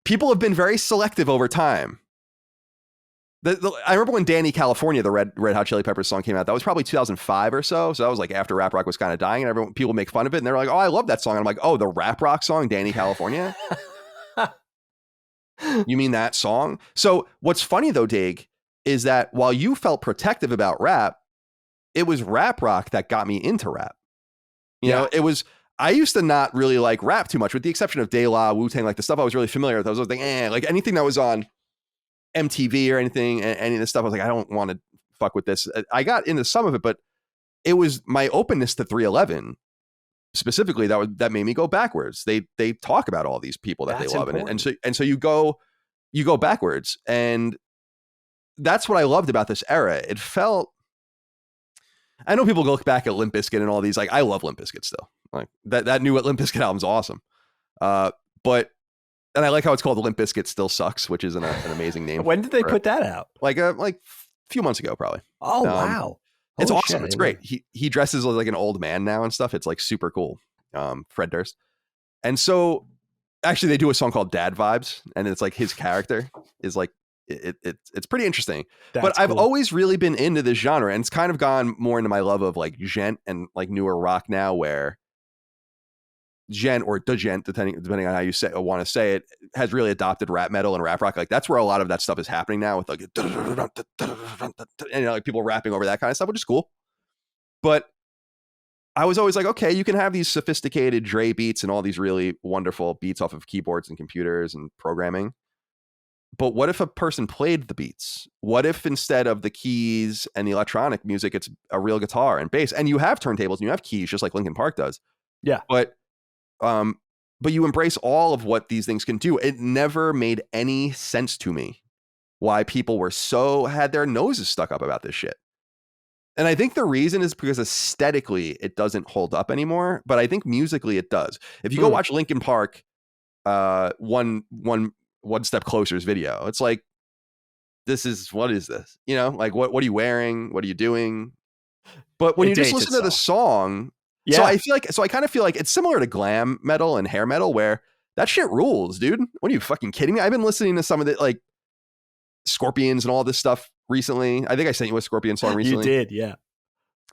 Speaker 1: people have been very selective over time. I remember when Danny California, the Red Hot Chili Peppers song came out. That was probably 2005 or so. So that was like after rap rock was kind of dying, and people make fun of it, and they're like, "Oh, I love that song." And I'm like, "Oh, the rap rock song, Danny California." You mean that song? So what's funny though, Dig, is that while you felt protective about rap, it was rap rock that got me into rap. It was. I used to not really like rap too much, with the exception of De La, Wu-Tang, like the stuff I was really familiar with. I was like, like anything that was on MTV or anything, any of this stuff, I was like, I don't want to fuck with this. I got into some of it, but it was my openness to 311 specifically that made me go backwards. They talk about all these people that they love, and so you go backwards, and that's what I loved about this era. It felt. I know people look back at Limp Bizkit and all these, like, I love Limp Bizkit still. Like that new Limp Bizkit album's awesome. And I like how it's called Limp Bizkit Still Sucks, which is an amazing name.
Speaker 2: When did they put that out?
Speaker 1: Like a few months ago, probably.
Speaker 2: Oh, wow.
Speaker 1: It's awesome. It's great. He dresses like an old man now and stuff. It's like super cool. Fred Durst. And so actually they do a song called Dad Vibes, and it's like his character is like, it's pretty interesting. But I've always really been into this genre, and it's kind of gone more into my love of like gent and like newer rock now, where gent or the gent, depending on how you want to say it, has really adopted rap metal and rap rock. Like that's where a lot of that stuff is happening now, with like and like people rapping over that kind of stuff, which is cool. But I was always like, okay, you can have these sophisticated Dre beats and all these really wonderful beats off of keyboards and computers and programming. But what if a person played the beats? What if instead of the keys and the electronic music, it's a real guitar and bass, and you have turntables and you have keys, just like Linkin Park does?
Speaker 2: Yeah.
Speaker 1: But you embrace all of what these things can do. It never made any sense to me why people had their noses stuck up about this shit. And I think the reason is because aesthetically it doesn't hold up anymore, but I think musically it does. If you go watch Linkin Park, one step closer's video, it's like, what is this? Like what are you wearing? What are you doing? But when you just listen to the song, so I kind of feel like it's similar to glam metal and hair metal, where that shit rules, dude. What are you fucking kidding me? I've been listening to some of the like Scorpions and all this stuff recently. I think I sent you a Scorpion song recently.
Speaker 2: You did, yeah.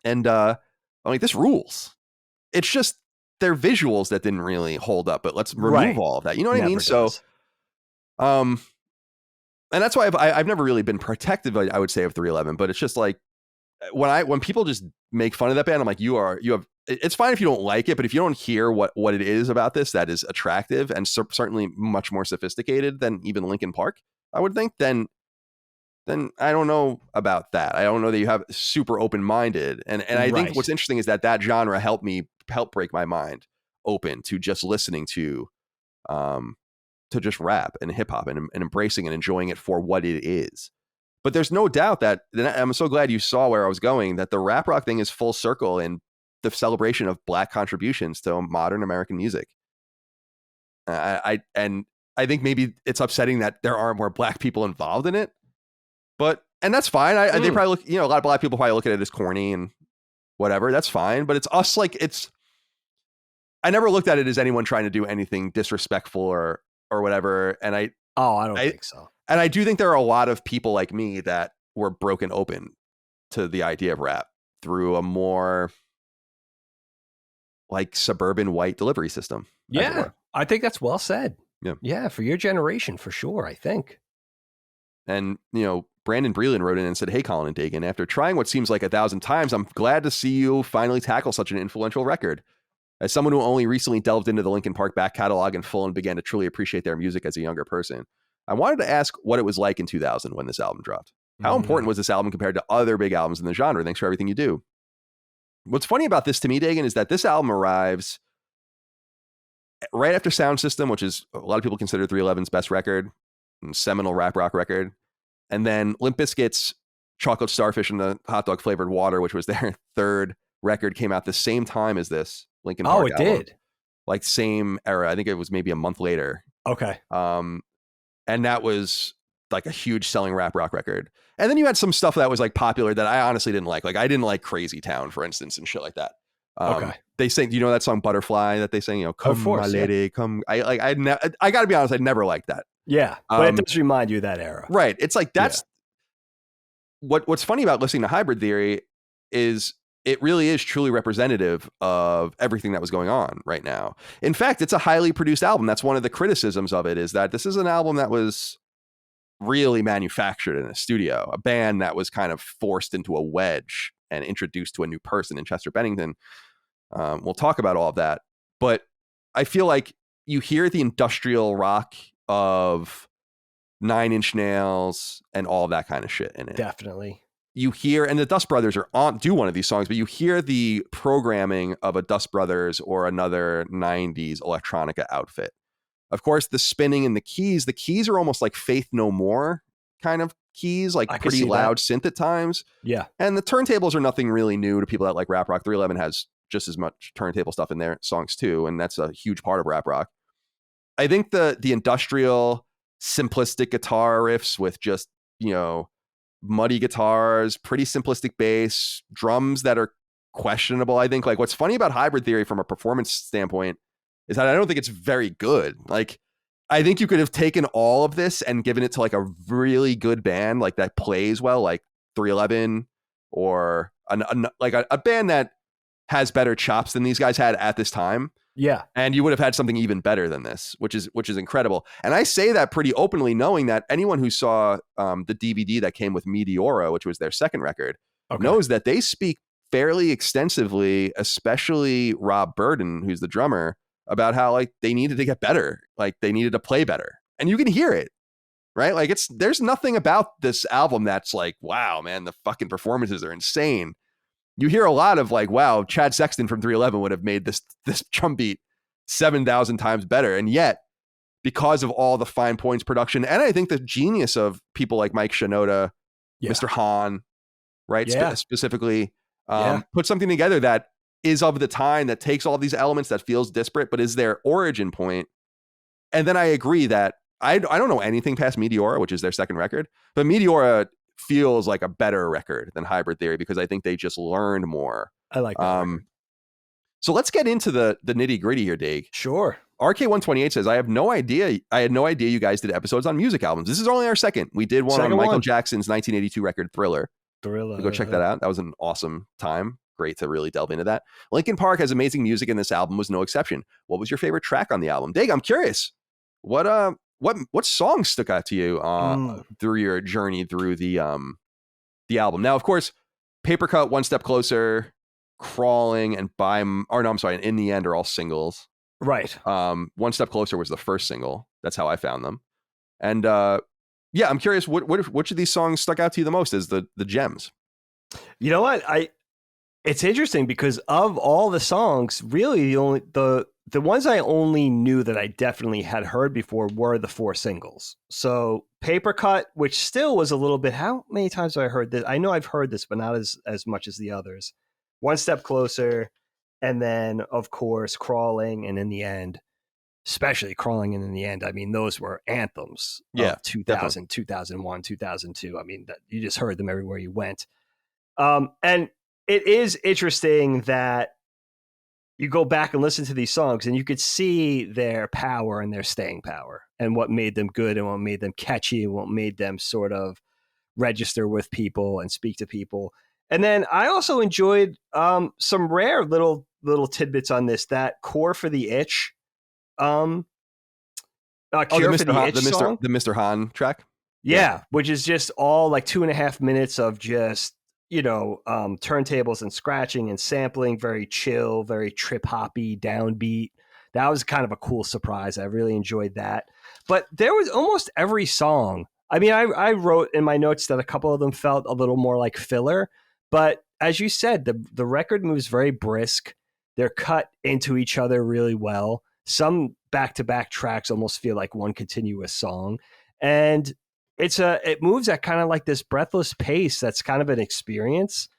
Speaker 1: And I'm like, this rules. It's just their visuals that didn't really hold up, but let's remove all of that. You know what I mean?
Speaker 2: Does.
Speaker 1: So, and that's why I've never really been protective, I would say, of 311, but it's just like when people just make fun of that band, I'm like, it's fine if you don't like it, but if you don't hear what it is about this that is attractive and certainly much more sophisticated than even Linkin Park, I would think, then I don't know about that. I don't know that you have super open-minded. And I think what's interesting is that genre helped break my mind open to just listening to just rap and hip hop and embracing and enjoying it for what it is. But there's no doubt that, and I'm so glad you saw where I was going, that the rap rock thing is full circle in the celebration of Black contributions to modern American music. I think maybe it's upsetting that there aren't more Black people involved in it, and that's fine. They probably look, a lot of Black people probably look at it as corny and whatever. That's fine. But it's us, like, I never looked at it as anyone trying to do anything disrespectful or whatever. And I
Speaker 2: don't think so.
Speaker 1: And I do think there are a lot of people like me that were broken open to the idea of rap through a more like suburban white delivery system.
Speaker 2: Yeah, I think that's well said.
Speaker 1: Yeah,
Speaker 2: for your generation, for sure, I think.
Speaker 1: And, Brandon Breland wrote in and said, "Hey, Colin and Dagan, after trying what seems like 1,000 times, I'm glad to see you finally tackle such an influential record. As someone who only recently delved into the Linkin Park back catalog in full and began to truly appreciate their music as a younger person, I wanted to ask what it was like in 2000 when this album dropped. How important was this album compared to other big albums in the genre? Thanks for everything you do." What's funny about this to me, Dagan, is that this album arrives right after Sound System, which is a lot of people consider 311's best record and seminal rap rock record. And then Limp Bizkit's Chocolate Starfish and the Hot Dog Flavored Water, which was their third record, came out the same time as this Linkin Park album.
Speaker 2: Did?
Speaker 1: Like same era. I think it was maybe a month later.
Speaker 2: Okay.
Speaker 1: And that was like a huge selling rap rock record. And then you had some stuff that was like popular that I honestly didn't like. Like I didn't like Crazy Town, for instance, and shit like that.
Speaker 2: Okay.
Speaker 1: They sing, do you know that song Butterfly that they sing, come my lady, come. I gotta be honest, I never liked that.
Speaker 2: Yeah. But it does remind you of that era.
Speaker 1: Right. It's like, that's what's funny about listening to Hybrid Theory is it really is truly representative of everything that was going on right now. In fact, it's a highly produced album. That's one of the criticisms of it, is that this is an album that was really manufactured in a studio, a band that was kind of forced into a wedge and introduced to a new person in Chester Bennington. We'll talk about all of that, but I feel like you hear the industrial rock of Nine Inch Nails and all that kind of shit in it.
Speaker 2: Definitely.
Speaker 1: You hear, and the Dust Brothers do one of these songs, but you hear the programming of a Dust Brothers or another 90s electronica outfit. Of course, the spinning and the keys are almost like Faith No More kind of keys, like pretty loud synth at times.
Speaker 2: Yeah.
Speaker 1: And the turntables are nothing really new to people that like rap rock. 311 has just as much turntable stuff in their songs too, and that's a huge part of rap rock. I think the industrial simplistic guitar riffs with just, muddy guitars, pretty simplistic bass, drums that are questionable. I think like what's funny about Hybrid Theory from a performance standpoint is that I don't think it's very good. Like, I think you could have taken all of this and given it to like a really good band, like that plays well, like 311 or a band that has better chops than these guys had at this time.
Speaker 2: Yeah.
Speaker 1: And you would have had something even better than this, which is incredible. And I say that pretty openly, knowing that anyone who saw the DVD that came with Meteora, which was their second record, knows that they speak fairly extensively, especially Rob Burden, who's the drummer, about how like they needed to get better, like they needed to play better. And you can hear it, right? Like there's nothing about this album that's like, wow, man, the fucking performances are insane. You hear a lot of like, wow, Chad Sexton from 311 would have made this drum beat 7,000 times better. And yet, because of all the fine points production, and I think the genius of people like Mike Shinoda, Mr. Hahn, right? Specifically, put something together that is of the time, that takes all these elements, that feels disparate, but is their origin point. And then I agree that I don't know anything past Meteora, which is their second record, but Meteora feels like a better record than Hybrid Theory because I think they just learned more.
Speaker 2: I like that.
Speaker 1: So let's get into the nitty gritty here, Dave.
Speaker 2: Sure.
Speaker 1: RK128 says, I had no idea you guys did episodes on music albums. This is only our second. We did one on Michael Jackson's 1982 record Thriller. Go check that out. That was an awesome time. Great to really delve into that. Linkin Park has amazing music, and this album was no exception. What was your favorite track on the album? Dave, I'm curious. What songs stuck out to you through your journey through the album? Now, of course, Paper Cut, One Step Closer, Crawling, and In the End are all singles.
Speaker 2: Right.
Speaker 1: One Step Closer was the first single. That's how I found them. And I'm curious, which of these songs stuck out to you the most as the gems?
Speaker 2: You know what? It's interesting because of all the songs, really the the ones I only knew that I definitely had heard before were the 4 singles. So Paper Cut, which still was a little bit, how many times have I heard this? I know I've heard this, but not as much as the others. One Step Closer, and then, of course, Crawling, and In the End, especially Crawling and In the End. I mean, those were anthems of 2000, definitely. 2001, 2002. I mean, you just heard them everywhere you went. And it is interesting that you go back and listen to these songs and you could see their power and their staying power and what made them good and what made them catchy and what made them sort of register with people and speak to people. And then I also enjoyed some rare little tidbits on this. That Core for the Itch, Cure for the Itch song.
Speaker 1: The Mr. Hahn track?
Speaker 2: Yeah, which is just all like 2.5 minutes of just, turntables and scratching and sampling, very chill, very trip hoppy, downbeat. That was kind of a cool surprise. I really enjoyed that. But there was almost every song. I mean, I wrote in my notes that a couple of them felt a little more like filler. But as you said, the record moves very brisk. They're cut into each other really well. Some back-to-back tracks almost feel like one continuous song. And it moves at kind of like this breathless pace that's kind of an experience.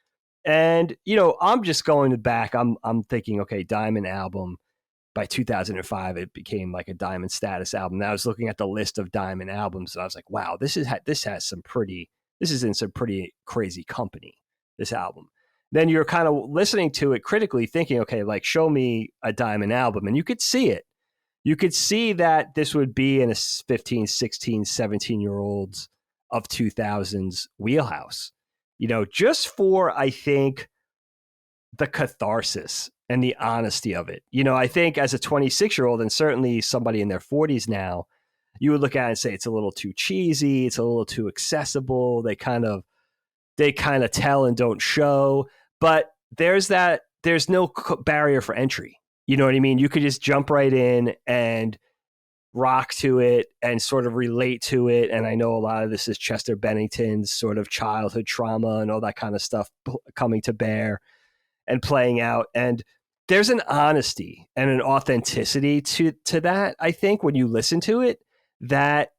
Speaker 2: And, I'm just going back. I'm thinking, okay, Diamond album. By 2005, it became like a Diamond status album. And I was looking at the list of Diamond albums, and I was like, wow, this is in some pretty crazy company, this album. Then you're kind of listening to it critically thinking, okay, like show me a Diamond album. And you could see it. You could see that this would be in a 15, 16, 17-year-olds of 2000s wheelhouse, just for, I think, the catharsis and the honesty of it. I think as a 26-year-old and certainly somebody in their 40s now, you would look at it and say it's a little too cheesy, it's a little too accessible. They kind of tell and don't show, but there's no barrier for entry. You know what I mean? You could just jump right in and rock to it and sort of relate to it. And I know a lot of this is Chester Bennington's sort of childhood trauma and all that kind of stuff coming to bear and playing out. And there's an honesty and an authenticity to that, I think, when you listen to it, that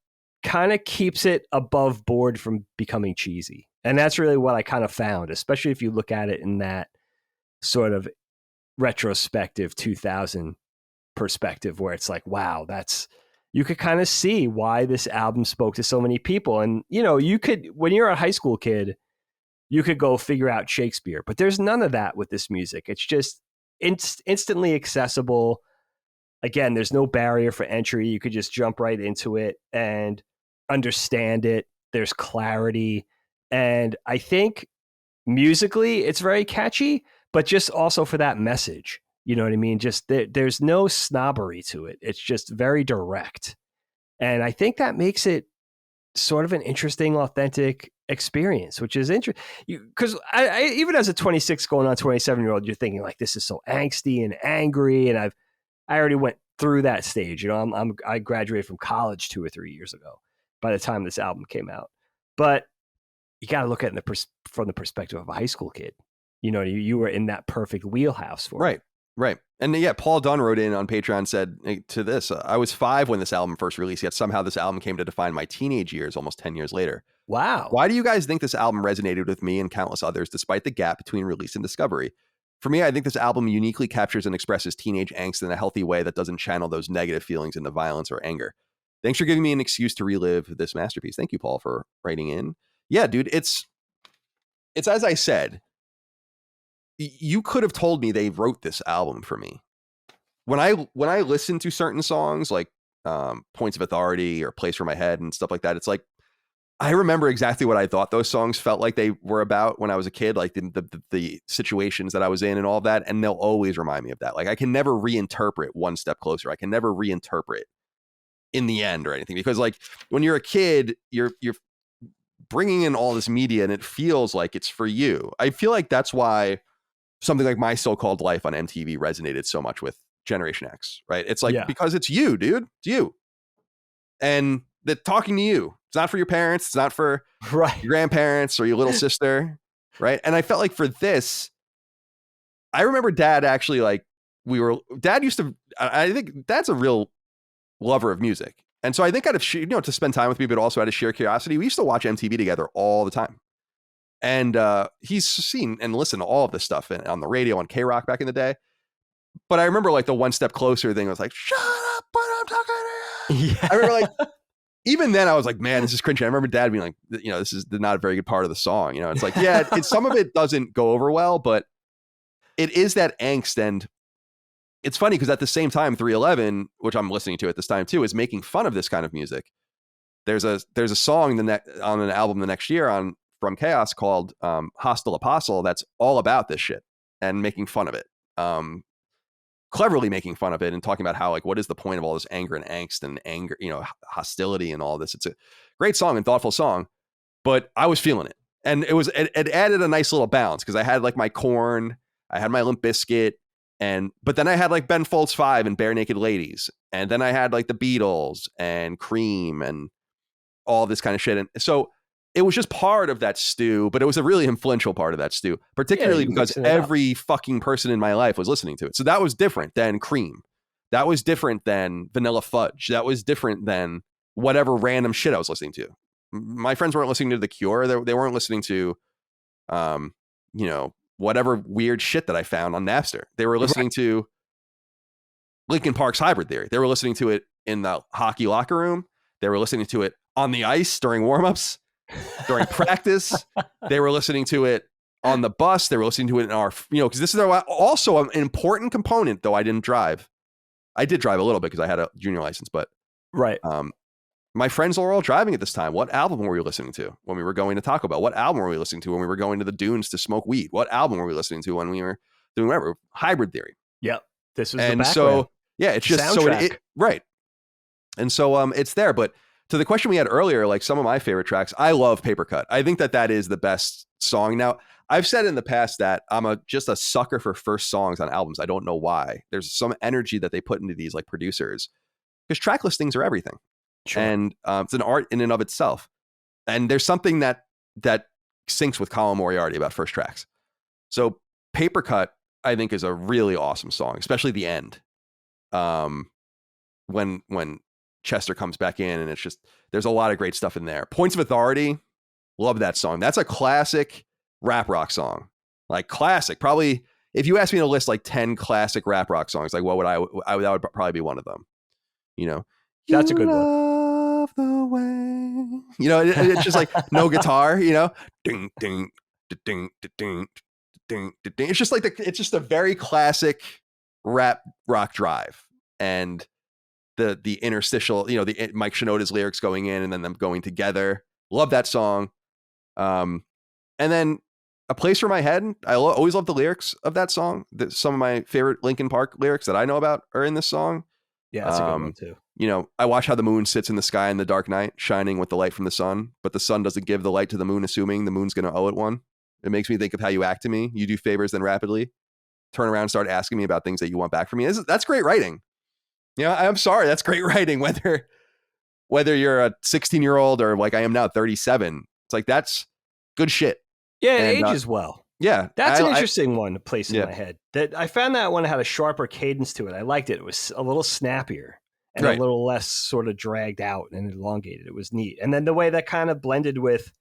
Speaker 2: kind of keeps it above board from becoming cheesy. And that's really what I kind of found, especially if you look at it in that sort of retrospective 2000 perspective, where it's like, wow, you could kind of see why this album spoke to so many people. And, you could, when you're a high school kid, you could go figure out Shakespeare, but there's none of that with this music. It's just instantly accessible. Again, there's no barrier for entry. You could just jump right into it and understand it. There's clarity. And I think musically it's very catchy, but just also for that message, you know what I mean? Just there's no snobbery to it. It's just very direct. And I think that makes it sort of an interesting, authentic experience, which is interesting. Because I even as a 26 going on 27-year-old, you're thinking like, this is so angsty and angry. And I already went through that stage. I graduated from college 2 or 3 years ago by the time this album came out. But you got to look at it from the perspective of a high school kid. You were in that perfect wheelhouse for it.
Speaker 1: Right. And yeah, Paul Dunn wrote in on Patreon, said to this, I was 5 when this album first released, yet somehow this album came to define my teenage years almost 10 years later.
Speaker 2: Wow.
Speaker 1: Why do you guys think this album resonated with me and countless others, despite the gap between release and discovery? For me, I think this album uniquely captures and expresses teenage angst in a healthy way that doesn't channel those negative feelings into violence or anger. Thanks for giving me an excuse to relive this masterpiece. Thank you, Paul, for writing in. Yeah, dude, it's as I said. You could have told me they wrote this album for me. When I listen to certain songs like Points of Authority or Place for My Head and stuff like that, it's like I remember exactly what I thought those songs felt like they were about when I was a kid, like the situations that I was in and all of that, and they'll always remind me of that. Like I can never reinterpret One Step Closer. I can never reinterpret In the End or anything, because like when you're a kid, you're bringing in all this media and it feels like it's for you. I feel like that's why something like My So-Called Life on MTV resonated so much with Generation X, right? It's like, because it's you, dude. It's you. And they're talking to you. It's not for your parents. It's not for your grandparents or your little sister, right? And I felt like for this, I remember Dad actually like Dad used to, I think Dad's a real lover of music. And so I think out of, to spend time with me, but also out of sheer curiosity, we used to watch MTV together all the time. And he's seen and listened to all of this stuff on the radio on K-Rock back in the day. But I remember like the One Step Closer thing was like, shut up when I'm talking to you. Yeah. I remember like, even then I was like, man, this is cringy. I remember Dad being like, this is not a very good part of the song. It's like, yeah, some of it doesn't go over well, but it is that angst. And it's funny because at the same time, 311, which I'm listening to at this time too, is making fun of this kind of music. There's a song on an album the next year from Chaos called Hostile Apostle that's all about this shit and making fun of it. Cleverly making fun of it and talking about how like what is the point of all this anger and angst and anger, hostility and all this. It's a great song and thoughtful song, but I was feeling it, and it added a nice little balance because I had like my Korn, I had my Limp Bizkit, but then I had like Ben Folds 5 and Bare Naked Ladies, and then I had like the Beatles and Cream and all this kind of shit, and so it was just part of that stew, but it was a really influential part of that stew, particularly because every fucking person in my life was listening to it. So that was different than Cream. That was different than Vanilla Fudge. That was different than whatever random shit I was listening to. My friends weren't listening to The Cure. They weren't listening to, whatever weird shit that I found on Napster. They were listening to Linkin Park's Hybrid Theory. They were listening to it in the hockey locker room. They were listening to it on the ice during warmups. During practice, they were listening to it on the bus. They were listening to it in our, because this is also an important component, though I didn't drive. I did drive a little bit because I had a junior license, but
Speaker 2: right.
Speaker 1: My friends were all driving at this time. What album were we listening to when we were going to Taco Bell? What album were we listening to when we were going to the dunes to smoke weed? What album were we listening to when we were doing whatever? Hybrid Theory.
Speaker 2: Yep. This was
Speaker 1: and
Speaker 2: the background.
Speaker 1: So yeah, it's just soundtrack. So right. And so it's there, but to the question we had earlier, like some of my favorite tracks, I love Paper Cut. I think that is the best song. Now, I've said in the past that I'm just a sucker for first songs on albums. I don't know why. There's some energy that they put into these like producers because track listings are everything. Sure. And it's an art in and of itself. And there's something that syncs with Colin Moriarty about first tracks. So Paper Cut, I think, is a really awesome song, especially the end. When Chester comes back in, and it's just, there's a lot of great stuff in there. Points of Authority, love that song. That's a classic rap rock song. Like classic. Probably, if you ask me to list like 10 classic rap rock songs, like what would that would probably be one of them.
Speaker 2: That's a good one.
Speaker 1: Love the way. It's just like no guitar, ding, ding, ding, ding, ding, ding. It's just like it's just a very classic rap rock drive. And the interstitial, the Mike Shinoda's lyrics going in and then them going together. Love that song. And then A Place for My Head. I always love the lyrics of that song. Some of my favorite Linkin Park lyrics that I know about are in this song.
Speaker 2: Yeah, that's a good one too.
Speaker 1: I watch how the moon sits in the sky in the dark night, shining with the light from the sun, but the sun doesn't give the light to the moon, assuming the moon's going to owe it one. It makes me think of how you act to me. You do favors, then rapidly turn around and start asking me about things that you want back from me. That's great writing. I'm sorry. That's great writing. Whether you're a 16-year-old or like I am now 37, it's like, that's good shit.
Speaker 2: Yeah, it ages well.
Speaker 1: Yeah.
Speaker 2: That's an interesting one to place in my head. That I found that one had a sharper cadence to it. I liked it. It was a little snappier and a little less sort of dragged out and elongated. It was neat. And then the way that kind of blended with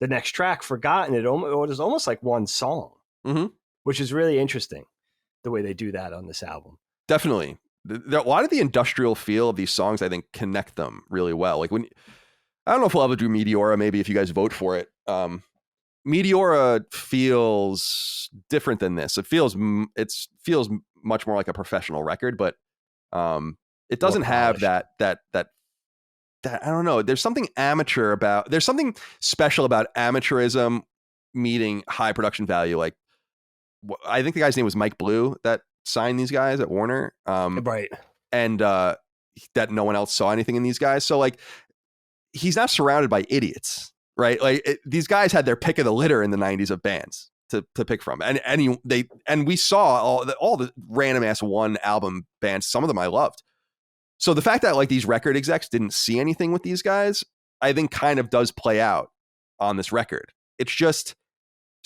Speaker 2: the next track, Forgotten, it was almost like one song, which is really interesting, the way they do that on this album. Definitely.
Speaker 1: A lot of the industrial feel of these songs, I think, connect them really well. Like I don't know if we'll ever do Meteora, maybe if you guys vote for it. Meteora feels different than this. It feels much more like a professional record, but it doesn't have that I don't know. There's something special about amateurism meeting high production value. Like I think the guy's name was Mike Blue that signed these guys at Warner.
Speaker 2: Right.
Speaker 1: And that no one else saw anything in these guys. So like he's not surrounded by idiots. Right, like these guys had their pick of the litter in the '90s of bands to pick from, and we saw all the random ass one album bands. Some of them I loved. So the fact that like these record execs didn't see anything with these guys, I think kind of does play out on this record. It's just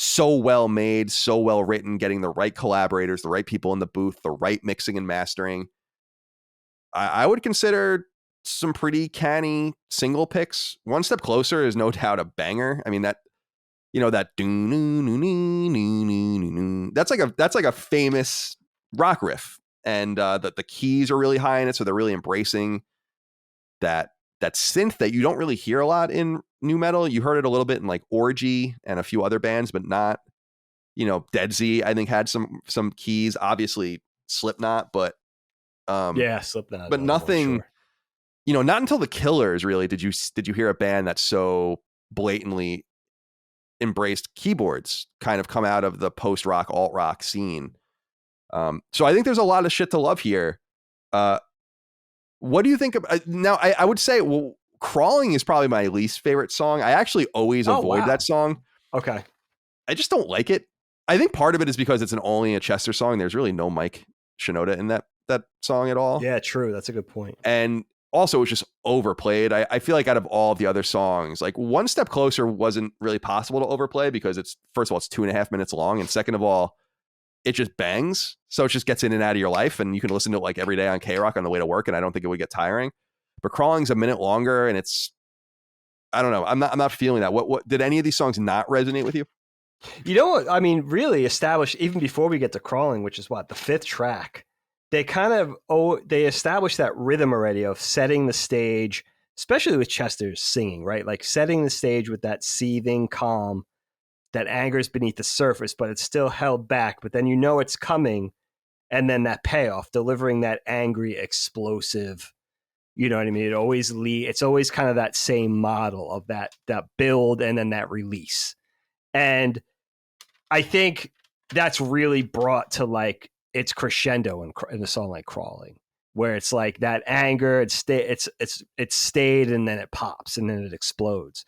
Speaker 1: so well made, so well written, getting the right collaborators, the right people in the booth, the right mixing and mastering. I would consider some pretty canny single picks. One Step Closer is no doubt a banger. I mean, that, you know, that that's like a famous rock riff, and the keys are really high in it, so they're really embracing that synth that you don't really hear a lot in nu metal. You heard it a little bit in like Orgy and a few other bands, but not, you know, Dead Z, I think, had some keys. Obviously Slipknot, but
Speaker 2: Slipknot,
Speaker 1: but nothing.
Speaker 2: Sure.
Speaker 1: You know, not until the Killers really did you hear a band that so blatantly embraced keyboards kind of come out of the post rock alt rock scene. So I think there's a lot of shit to love here. What do you think of now? I would say, well, Crawling is probably my least favorite song. I actually always avoid that song.
Speaker 2: Okay.
Speaker 1: I just don't like it. I think part of it is because it's only a Chester song. There's really no Mike Shinoda in that song at all.
Speaker 2: Yeah, true. That's a good point.
Speaker 1: And also it's just overplayed. I feel like out of all of the other songs, like One Step Closer wasn't really possible to overplay because it's, first of all, it's 2.5 minutes long. And second of all, it just bangs. So it just gets in and out of your life, and you can listen to it like every day on K-Rock on the way to work, and I don't think it would get tiring. But Crawling's a minute longer, and it's, I don't know. I'm not feeling that. What did any of these songs not resonate with you?
Speaker 2: You know what? I mean, really established, even before we get to Crawling, which is what, the 5th track, they kind of, they established that rhythm already of setting the stage, especially with Chester's singing, right? Like setting the stage with that seething calm that angers beneath the surface, but it's still held back. But then you know it's coming, and then that payoff, delivering that angry, explosive. You know what I mean? It's always kind of that same model of that build and then that release. And I think that's really brought to like its crescendo in a song like Crawling, where it's like that anger, it's stayed, and then it pops and then it explodes.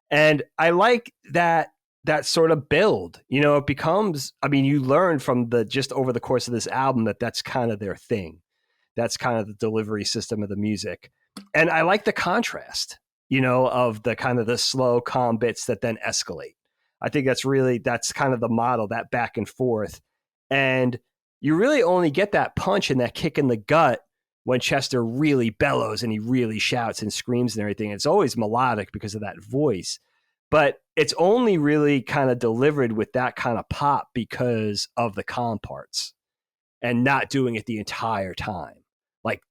Speaker 2: And I like that sort of build. You know, it becomes, I mean, you learn from just over the course of this album that's kind of their thing. That's kind of the delivery system of the music. And I like the contrast, you know, of the kind of the slow, calm bits that then escalate. I think that's kind of the model, that back and forth. And you really only get that punch and that kick in the gut when Chester really bellows and he really shouts and screams and everything. It's always melodic because of that voice. But it's only really kind of delivered with that kind of pop because of the calm parts and not doing it the entire time. Like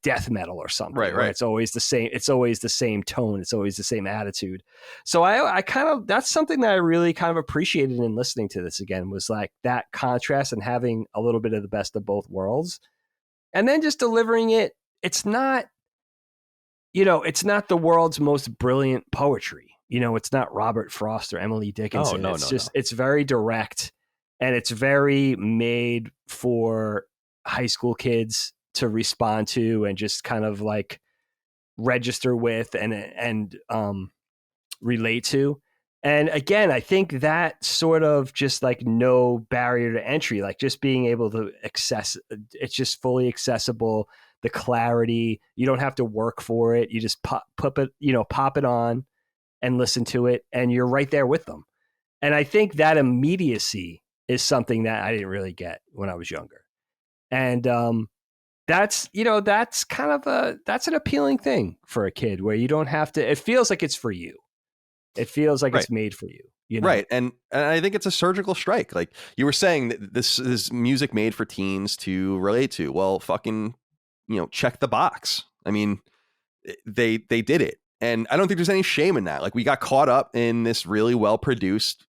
Speaker 2: death metal or something,
Speaker 1: right?
Speaker 2: It's always the same. It's always the same tone. It's always the same attitude. So I kind of, that's something that I really kind of appreciated in listening to this again, was like that contrast and having a little bit of the best of both worlds, and then just delivering it. It's not, you know, it's not the world's most brilliant poetry. You know, it's not Robert Frost or Emily Dickinson.
Speaker 1: No,
Speaker 2: it's very direct, and it's very made for high school kids to respond to and just kind of like register with and relate to. And again, I think that sort of just like no barrier to entry, like just being able to access, it's just fully accessible. The clarity, you don't have to work for it. You just pop it on and listen to it, and you're right there with them. And I think that immediacy is something that I didn't really get when I was younger. And that's kind of that's an appealing thing for a kid, where you don't have to, it feels like it's for you. It feels like it's made for you, you know?
Speaker 1: Right. And I think it's a surgical strike. Like you were saying, that this is music made for teens to relate to. Well, fucking, you know, check the box. I mean, they did it. And I don't think there's any shame in that. Like we got caught up in this really well produced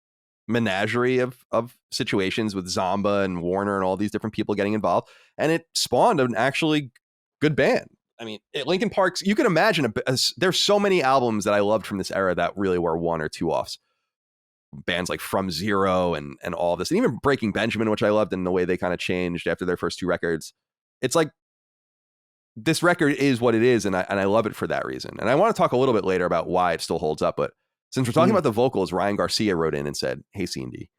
Speaker 1: menagerie of situations with Zomba and Warner and all these different people getting involved, and it spawned an actually good band. I mean, Linkin Park's, you can imagine there's so many albums that I loved from this era that really were one or two offs. Bands like From Zero and all of this, and even Breaking Benjamin, which I loved, and the way they kind of changed after their first 2 records. It's like this record is what it is, and I love it for that reason. And I want to talk a little bit later about why it still holds up, but since we're talking about the vocals, Ryan Garcia wrote in and said, "Hey, C&D,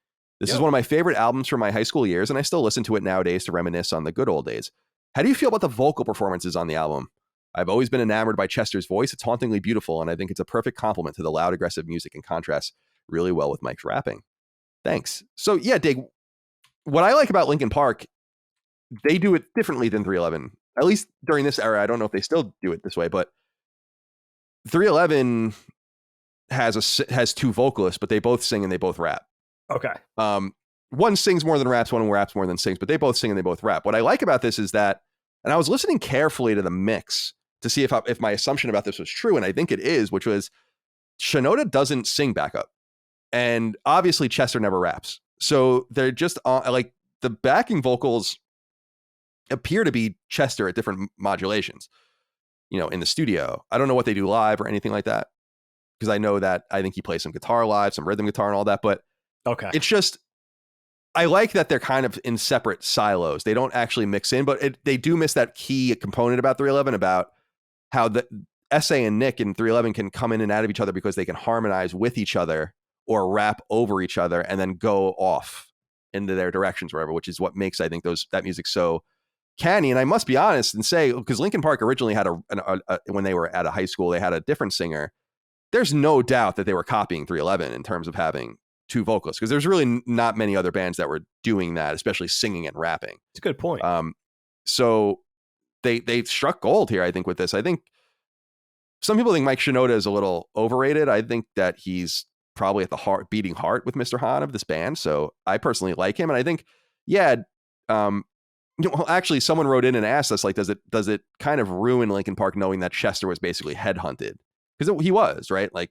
Speaker 1: this is one of my favorite albums from my high school years, and I still listen to it nowadays to reminisce on the good old days. How do you feel about the vocal performances on the album? I've always been enamored by Chester's voice. It's hauntingly beautiful, and I think it's a perfect compliment to the loud, aggressive music and contrasts really well with Mike's rapping." Thanks. So yeah, Dig, what I like about Linkin Park, they do it differently than 311. At least during this era, I don't know if they still do it this way, but 311 has two vocalists, but they both sing and they both rap.
Speaker 2: Okay.
Speaker 1: One sings more than raps, one raps more than sings, but they both sing and they both rap. What I like about this is that, and I was listening carefully to the mix to see if my assumption about this was true, and I think it is, which was Shinoda doesn't sing backup, and obviously Chester never raps, so they're just like the backing vocals appear to be Chester at different modulations, in the studio. I don't know what they do live or anything like that, because I think he plays some guitar live, some rhythm guitar and all that, but
Speaker 2: okay,
Speaker 1: it's just, I like that they're kind of in separate silos. They don't actually mix in, but they do miss that key component about 311, about how the SA and Nick in 311 can come in and out of each other because they can harmonize with each other or rap over each other and then go off into their directions wherever, which is what makes, I think, that music so canny. And I must be honest and say, because Linkin Park originally had when they were at a high school, they had a different singer. There's no doubt that they were copying 311 in terms of having two vocalists, because there's really not many other bands that were doing that, especially singing and rapping.
Speaker 2: It's a good point.
Speaker 1: So they struck gold here, I think, with this. I think some people think Mike Shinoda is a little overrated. I think that he's probably at the beating heart with Mr. Hahn of this band. So I personally like him. And I think, actually someone wrote in and asked us, like, does it kind of ruin Linkin Park knowing that Chester was basically headhunted? Because he was, right? Like,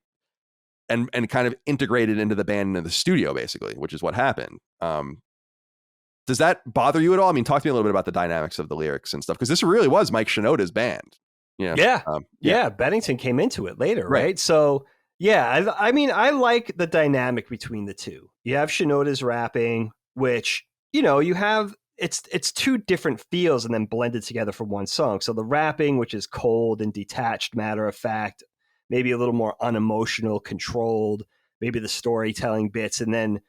Speaker 1: and kind of integrated into the band and in the studio, basically, which is what happened. Does that bother you at all? I mean, talk to me a little bit about the dynamics of the lyrics and stuff, because this really was Mike Shinoda's band. Yeah.
Speaker 2: Bennington came into it later, right?
Speaker 1: Right.
Speaker 2: So yeah, I mean, I like the dynamic between the two. You have Shinoda's rapping, which, you have, it's two different feels and then blended together for one song. So the rapping, which is cold and detached, matter of fact, maybe a little more unemotional, controlled, maybe the storytelling bits. And then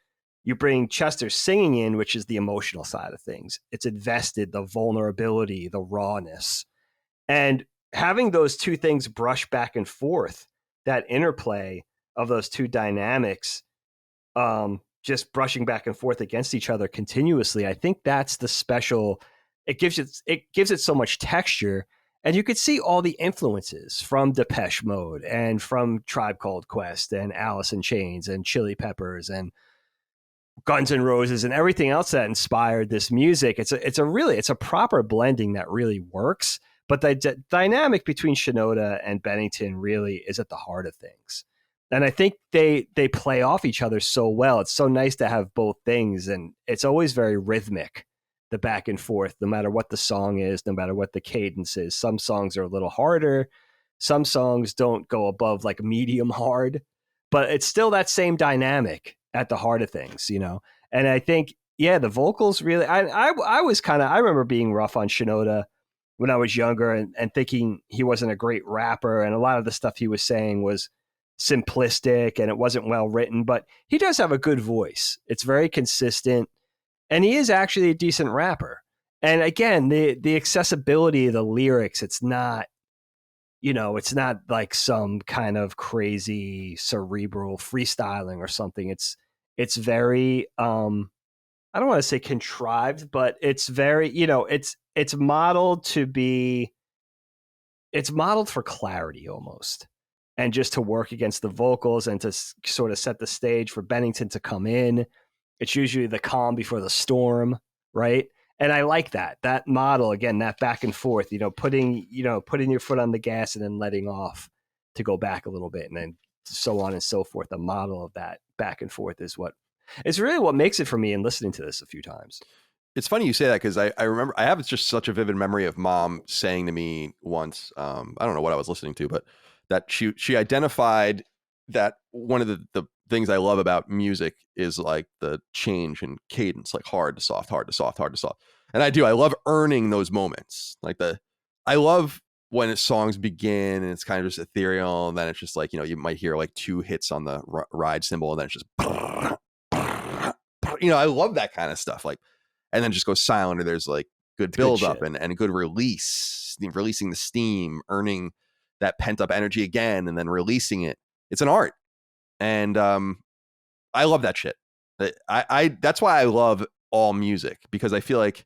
Speaker 2: you bring Chester singing in, which is the emotional side of things. It's invested, the vulnerability, the rawness. And having those two things brush back and forth, that interplay of those two dynamics, just brushing back and forth against each other continuously, I think that's the special. It gives it so much texture. And you could see all the influences from Depeche Mode and from Tribe Called Quest and Alice in Chains and Chili Peppers and Guns N' Roses and everything else that inspired this music. It's a proper blending that really works. But the dynamic between Shinoda and Bennington really is at the heart of things. And I think they play off each other so well. It's so nice to have both things. And it's always very rhythmic, the back and forth, no matter what the song is, no matter what the cadence is. Some songs are a little harder. Some songs don't go above like medium hard, but it's still that same dynamic at the heart of things, And I think, the vocals really, I remember being rough on Shinoda when I was younger and thinking he wasn't a great rapper. And a lot of the stuff he was saying was simplistic and it wasn't well written, but he does have a good voice. It's very consistent. And he is actually a decent rapper. And again, the accessibility of the lyrics, it's not like some kind of crazy cerebral freestyling or something. It's very, I don't want to say contrived, but it's very, it's modeled for clarity almost. And just to work against the vocals and to sort of set the stage for Bennington to come in. It's usually the calm before the storm, right? And I like that model, again, that back and forth, putting your foot on the gas and then letting off to go back a little bit, and then so on and so forth. The model of that back and forth is really what makes it for me in listening to this a few times.
Speaker 1: It's funny you say that, because I remember I have just such a vivid memory of Mom saying to me once, I don't know what I was listening to, but that she identified that one of the things I love about music is like the change in cadence, like hard to soft, hard to soft, hard to soft. And I love earning those moments. I love when songs begin and it's kind of just ethereal, and then it's just like, you might hear like two hits on the ride cymbal, and then it's just, I love that kind of stuff. Like, and then just go silent, or there's like good build up and a good release, releasing the steam, earning that pent up energy again, and then releasing it. It's an art. And I love that shit. I that's why I love all music, because I feel like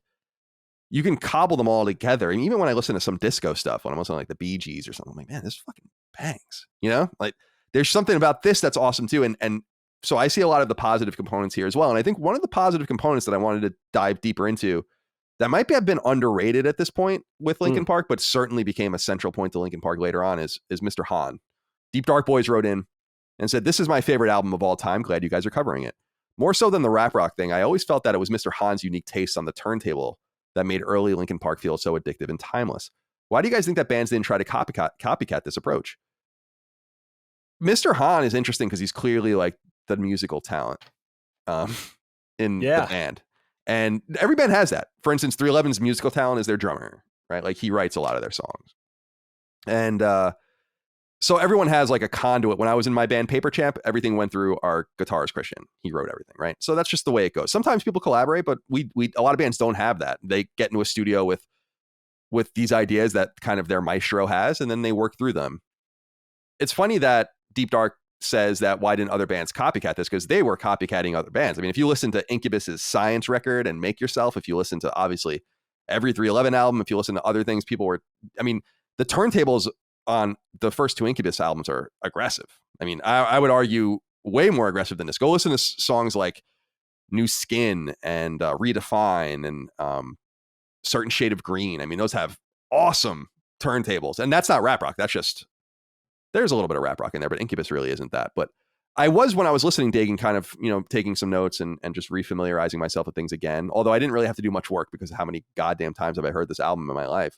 Speaker 1: you can cobble them all together. And even when I listen to some disco stuff, when I'm listening to like the Bee Gees or something, I'm like, man, this fucking bangs. You know, like there's something about this that's awesome too. And so I see a lot of the positive components here as well. And I think one of the positive components that I wanted to dive deeper into that might have been underrated at this point with Linkin Park, but certainly became a central point to Linkin Park later on is Mr. Hahn. Deep Dark Boys wrote in and said, "This is my favorite album of all time. Glad you guys are covering it. More so than the rap rock thing, I always felt that it was Mr. Hahn's unique taste on the turntable that made early Linkin Park feel so addictive and timeless. Why do you guys think that bands didn't try to copycat this approach?" Mr. Hahn is interesting because he's clearly like the musical talent in the band. And every band has that. For instance, 311's musical talent is their drummer, right? Like he writes a lot of their songs. And so everyone has like a conduit. When I was in my band Paper Champ, everything went through our guitarist Christian. He wrote everything, right? So that's just the way it goes. Sometimes people collaborate, but we a lot of bands don't have that. They get into a studio with these ideas that kind of their maestro has, and then they work through them. It's funny that Deep Dark says that why didn't other bands copycat this? Because they were copycatting other bands. I mean, if you listen to Incubus's Science record and Make Yourself, if you listen to obviously every 311 album, if you listen to other things, people were, I mean, the turntables on the first two Incubus albums are aggressive. I mean, I would argue way more aggressive than this. Go listen to songs like New Skin and Redefine and Certain Shade of Green. I mean, those have awesome turntables, and that's not rap rock. That's just, there's a little bit of rap rock in there, but Incubus really isn't that. But I was, when I was listening, digging, kind of, you know, taking some notes and just refamiliarizing myself with things again. Although I didn't really have to do much work because of how many goddamn times have I heard this album in my life.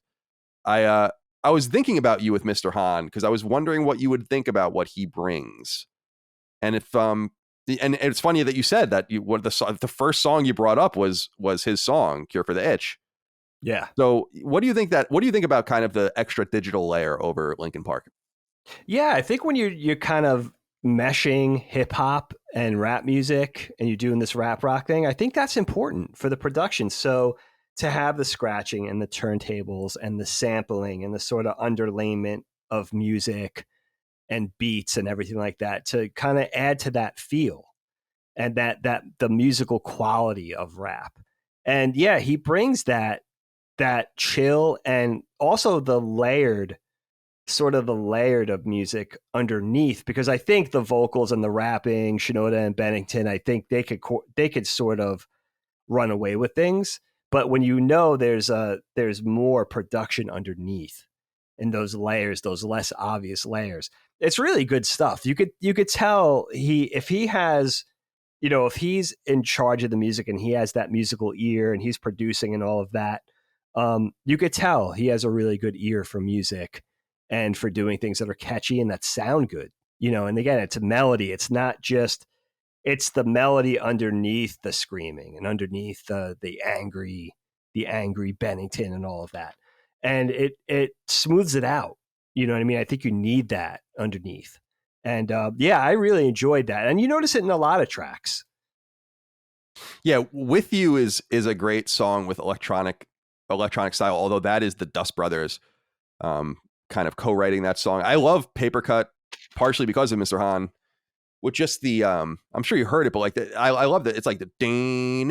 Speaker 1: I was thinking about you with Mr. Hahn because I was wondering what you would think about what he brings. And if and it's funny that you said that the first song you brought up was his song Cure for the Itch.
Speaker 2: Yeah.
Speaker 1: So what do you think about kind of the extra digital layer over Linkin Park?
Speaker 2: Yeah, I think when you're kind of meshing hip hop and rap music and you're doing this rap rock thing, I think that's important for the production. So to have the scratching and the turntables and the sampling and the sort of underlayment of music and beats and everything like that to kind of add to that feel and that the musical quality of rap. And yeah, he brings that chill and also the layered of music underneath, because I think the vocals and the rapping, Shinoda and Bennington, I think they could sort of run away with things. But when you know there's more production underneath in those layers, those less obvious layers, it's really good stuff. You could tell if he has, you know, if he's in charge of the music and he has that musical ear and he's producing and all of that, you could tell he has a really good ear for music and for doing things that are catchy and that sound good, you know. And again, it's a melody. It's not just, it's the melody underneath the screaming and underneath the angry Bennington and all of that. And it smooths it out. You know what I mean? I think you need that underneath. And yeah, I really enjoyed that. And you notice it in a lot of tracks.
Speaker 1: Yeah, With You is a great song with electronic style, although that is the Dust Brothers kind of co-writing that song. I love Paper Cut partially because of Mr. Hahn, with just the I'm sure you heard it, but like I love that it's like the ding,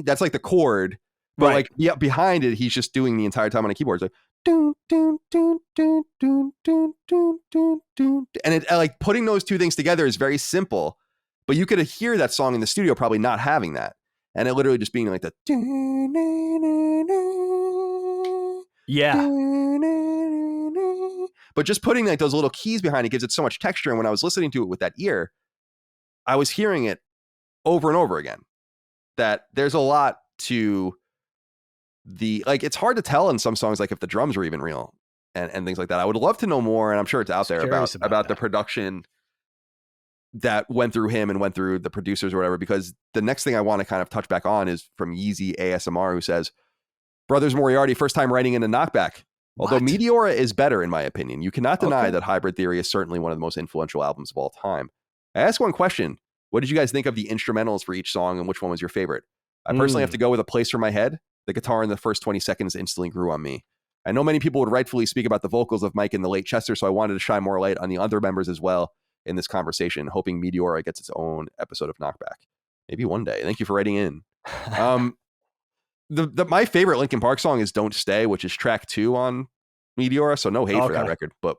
Speaker 1: that's like the chord, but
Speaker 2: Right.
Speaker 1: like yeah, behind it he's just doing the entire time on a keyboard. It's like dun, dun, dun, dun, dun, dun, dun, dun, dun. And it like putting those two things together is very simple, but you could hear that song in the studio probably not having that, and it literally just being like the
Speaker 2: Yeah.
Speaker 1: But just putting like those little keys behind it gives it so much texture. And when I was listening to it with that ear, I was hearing it over and over again, that there's a lot to the, like, it's hard to tell in some songs, like if the drums are even real and things like that. I would love to know more. And I'm sure it's out there about the production that went through him and went through the producers or whatever, because the next thing I want to kind of touch back on is from Yeezy ASMR, who says, Brothers Moriarty, first time writing in a knockback. Although Meteora is better, in my opinion. You cannot deny that Hybrid Theory is certainly one of the most influential albums of all time. I ask one question. What did you guys think of the instrumentals for each song, and which one was your favorite? I personally have to go with A Place for My Head. The guitar in the first 20 seconds instantly grew on me. I know many people would rightfully speak about the vocals of Mike and the late Chester, so I wanted to shine more light on the other members as well. in this conversation, hoping Meteora gets its own episode of Knockback. Maybe one day. Thank you for writing in. My favorite Linkin Park song is "Don't Stay," which is track 2 on Meteora. So no hate for that record, but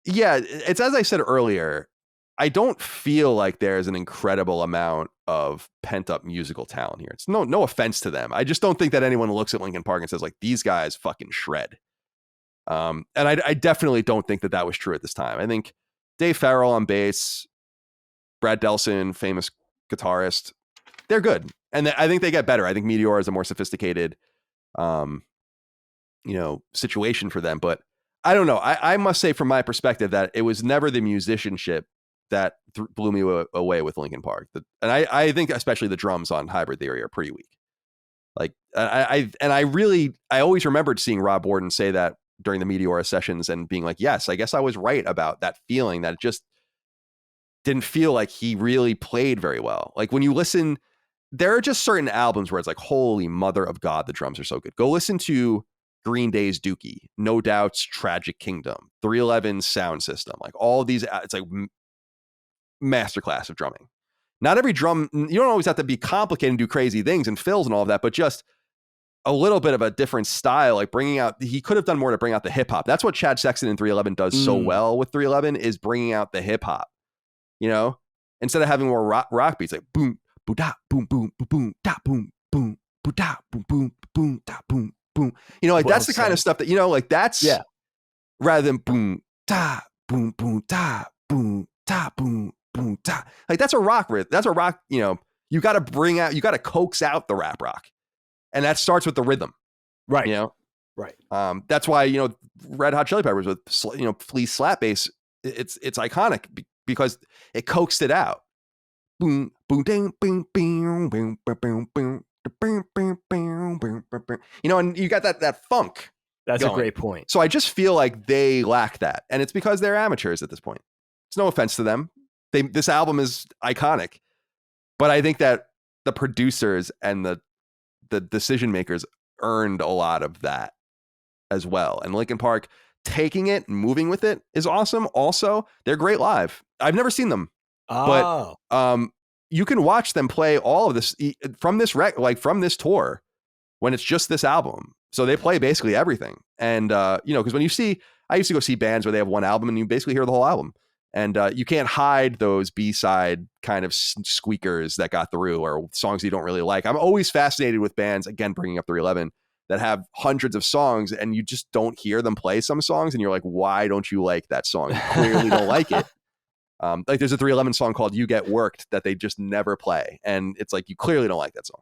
Speaker 1: yeah, it's as I said earlier. I don't feel like there's an incredible amount of pent up musical talent here. It's no offense to them. I just don't think that anyone looks at Linkin Park and says like these guys fucking shred. And I definitely don't think that was true at this time. I think Dave Farrell on bass, Brad Delson, famous guitarist, they're good. And I think they get better. I think Meteora is a more sophisticated, situation for them. But I don't know. I must say from my perspective that it was never the musicianship that blew me away with Linkin Park. And I think especially the drums on Hybrid Theory are pretty weak. Like I always remembered seeing Rob Warden say that during the Meteora sessions and being like, yes, I guess I was right about that feeling that it just didn't feel like he really played very well. Like when you listen, there are just certain albums where it's like, holy mother of God, the drums are so good. Go listen to Green Day's Dookie, No Doubt's Tragic Kingdom, 311's Sound System, like all of these, it's like masterclass of drumming. Not every drum, you don't always have to be complicated and do crazy things and fills and all of that, but just a little bit of a different style, like bringing out, he could have done more to bring out the hip hop. That's what Chad Sexton in 311 does so well with 311 is bringing out the hip hop, instead of having more rock beats, like boom, boom, da, boom, boom, boom, da, boom, boom, boom, da, boom, boom, boom, da, boom, boom. That's the kind of stuff that, like that's rather than boom, da, boom, boom, da, boom, da, boom, boom, da. Like that's a rock riff. That's a rock, you got to coax out the rap rock. And that starts with the rhythm.
Speaker 2: Right.
Speaker 1: Right. That's why, Red Hot Chili Peppers with, Flea's slap bass, it's iconic because it coaxed it out. Boom, boom, ding, boom, boom, boom, boom, boom, boom. And you got that funk.
Speaker 2: That's
Speaker 1: going.
Speaker 2: A great point.
Speaker 1: So I just feel like they lack that. And it's because they're amateurs at this point. It's no offense to them. This album is iconic. But I think that the producers and the decision makers earned a lot of that as well. And Linkin Park taking it and moving with it is awesome. Also, they're great live. I've never seen them. But you can watch them play all of this from this from this tour when it's just this album. So they play basically everything. And because when I used to go see bands where they have one album and you basically hear the whole album. And you can't hide those B-side kind of squeakers that got through or songs you don't really like. I'm always fascinated with bands, again, bringing up 311, that have hundreds of songs and you just don't hear them play some songs. And you're like, why don't you like that song? You clearly don't like it. Like there's a 311 song called You Get Worked that they just never play. And it's like, you clearly don't like that song.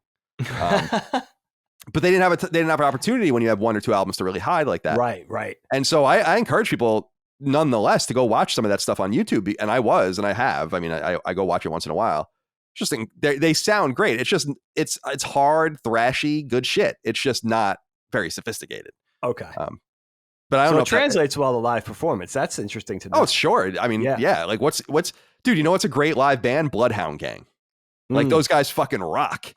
Speaker 1: But they didn't have an opportunity when you have one or two albums to really hide like that.
Speaker 2: Right.
Speaker 1: And so I encourage people nonetheless to go watch some of that stuff on YouTube. And I have. I mean, I go watch it once in a while. Just they sound great. It's just it's hard, thrashy, good shit. It's just not very sophisticated.
Speaker 2: Okay.
Speaker 1: But I don't know.
Speaker 2: It translates well to live performance. That's interesting to know.
Speaker 1: Oh, sure. I mean, yeah. Like what's dude? What's a great live band? Bloodhound Gang. Like those guys fucking rock.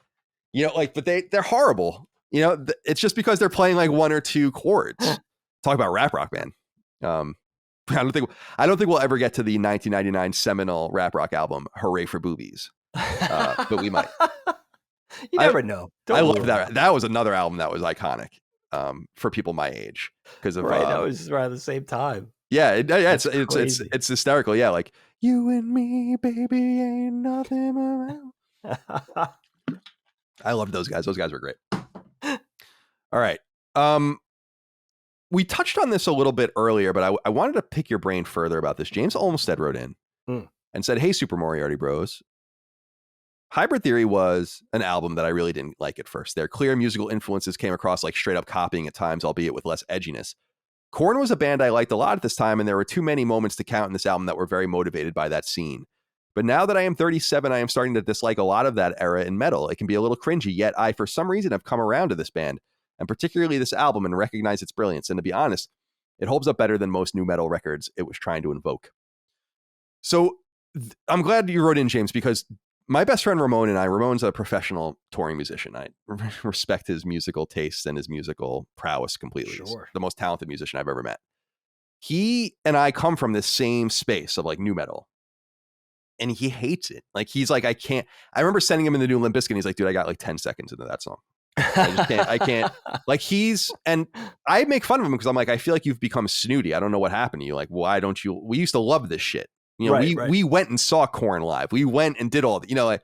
Speaker 1: But they're horrible. It's just because they're playing like one or two chords. Talk about rap rock band. I don't think we'll ever get to the 1999 seminal rap rock album, Hooray for Boobies. But we might.
Speaker 2: You never know.
Speaker 1: I love that. That was another album that was iconic for people my age because of
Speaker 2: that was around the same time.
Speaker 1: Yeah, it's hysterical. Yeah, like you and me, baby, ain't nothing around. I loved those guys. Those guys were great. All right. We touched on this a little bit earlier, but I wanted to pick your brain further about this. James Olmstead wrote in and said, "Hey, Super Moriarty Bros. Hybrid Theory was an album that I really didn't like at first. Their clear musical influences came across like straight up copying at times, albeit with less edginess. Korn was a band I liked a lot at this time, and there were too many moments to count in this album that were very motivated by that scene. But now that I am 37, I am starting to dislike a lot of that era in metal. It can be a little cringy, yet I, for some reason, have come around to this band, and particularly this album, and recognize its brilliance. And to be honest, it holds up better than most new metal records it was trying to invoke." So I'm glad you wrote in, James, because my best friend Ramon's a professional touring musician. I respect his musical tastes and his musical prowess completely.
Speaker 2: Sure.
Speaker 1: He's the most talented musician I've ever met. he and I come from this same space of like new metal, and he hates it. Like he's like, I can't. I remember sending him in the new Limp Bizkit, and he's like, dude, I got like 10 seconds into that song. I just can't. I can't. Like and I make fun of him because I'm like, I feel like you've become snooty. I don't know what happened to you. Like, why don't you? We used to love this shit. You know,
Speaker 2: Right,
Speaker 1: we went and saw Korn live. We went and did all the, like,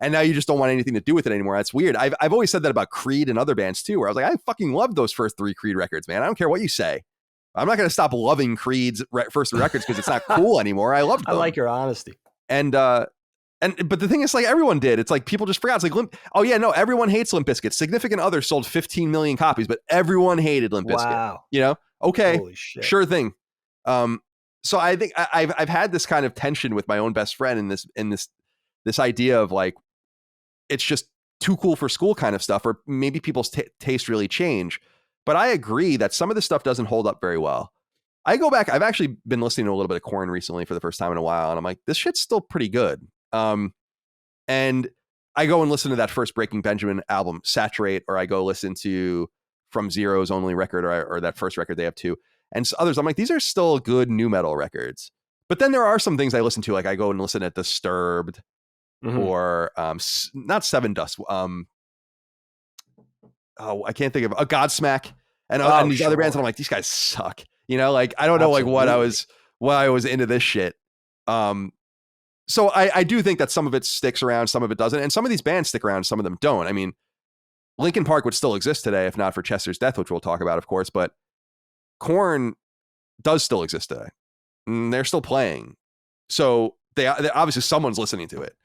Speaker 1: and now you just don't want anything to do with it anymore. That's weird. I've always said that about Creed and other bands too, where I was like, I fucking love those first 3 Creed records, man. I don't care what you say. I'm not going to stop loving Creed's first 3 records because it's not cool anymore. I loved them.
Speaker 2: I like your honesty.
Speaker 1: And but the thing is, like, everyone did. It's like people just forgot. It's like, oh yeah, no, everyone hates Limp Bizkit. Significant Other sold 15 million copies, but everyone hated Limp Bizkit.
Speaker 2: Wow.
Speaker 1: You know? Okay,
Speaker 2: holy shit,
Speaker 1: sure thing. So I think I've had this kind of tension with my own best friend in this idea of like, it's just too cool for school kind of stuff, or maybe people's taste really change. But I agree that some of this stuff doesn't hold up very well. I go back. I've actually been listening to a little bit of Korn recently for the first time in a while, and I'm like, this shit's still pretty good. And I go and listen to that first Breaking Benjamin album, Saturate, or I go listen to From Zero's only record, or that first record they have too, and others. I'm like, these are still good new metal records. But then there are some things I listen to, like I go and listen at Disturbed, or not Seven Dust. I can't think of a Godsmack and these other bands, and I'm like, these guys suck. You know, like I don't know, like why I was into this shit. So I do think that some of it sticks around, some of it doesn't, and some of these bands stick around, some of them don't. I mean, Linkin Park would still exist today if not for Chester's death, which we'll talk about, of course. But Korn does still exist today. They're still playing, so they obviously someone's listening to it.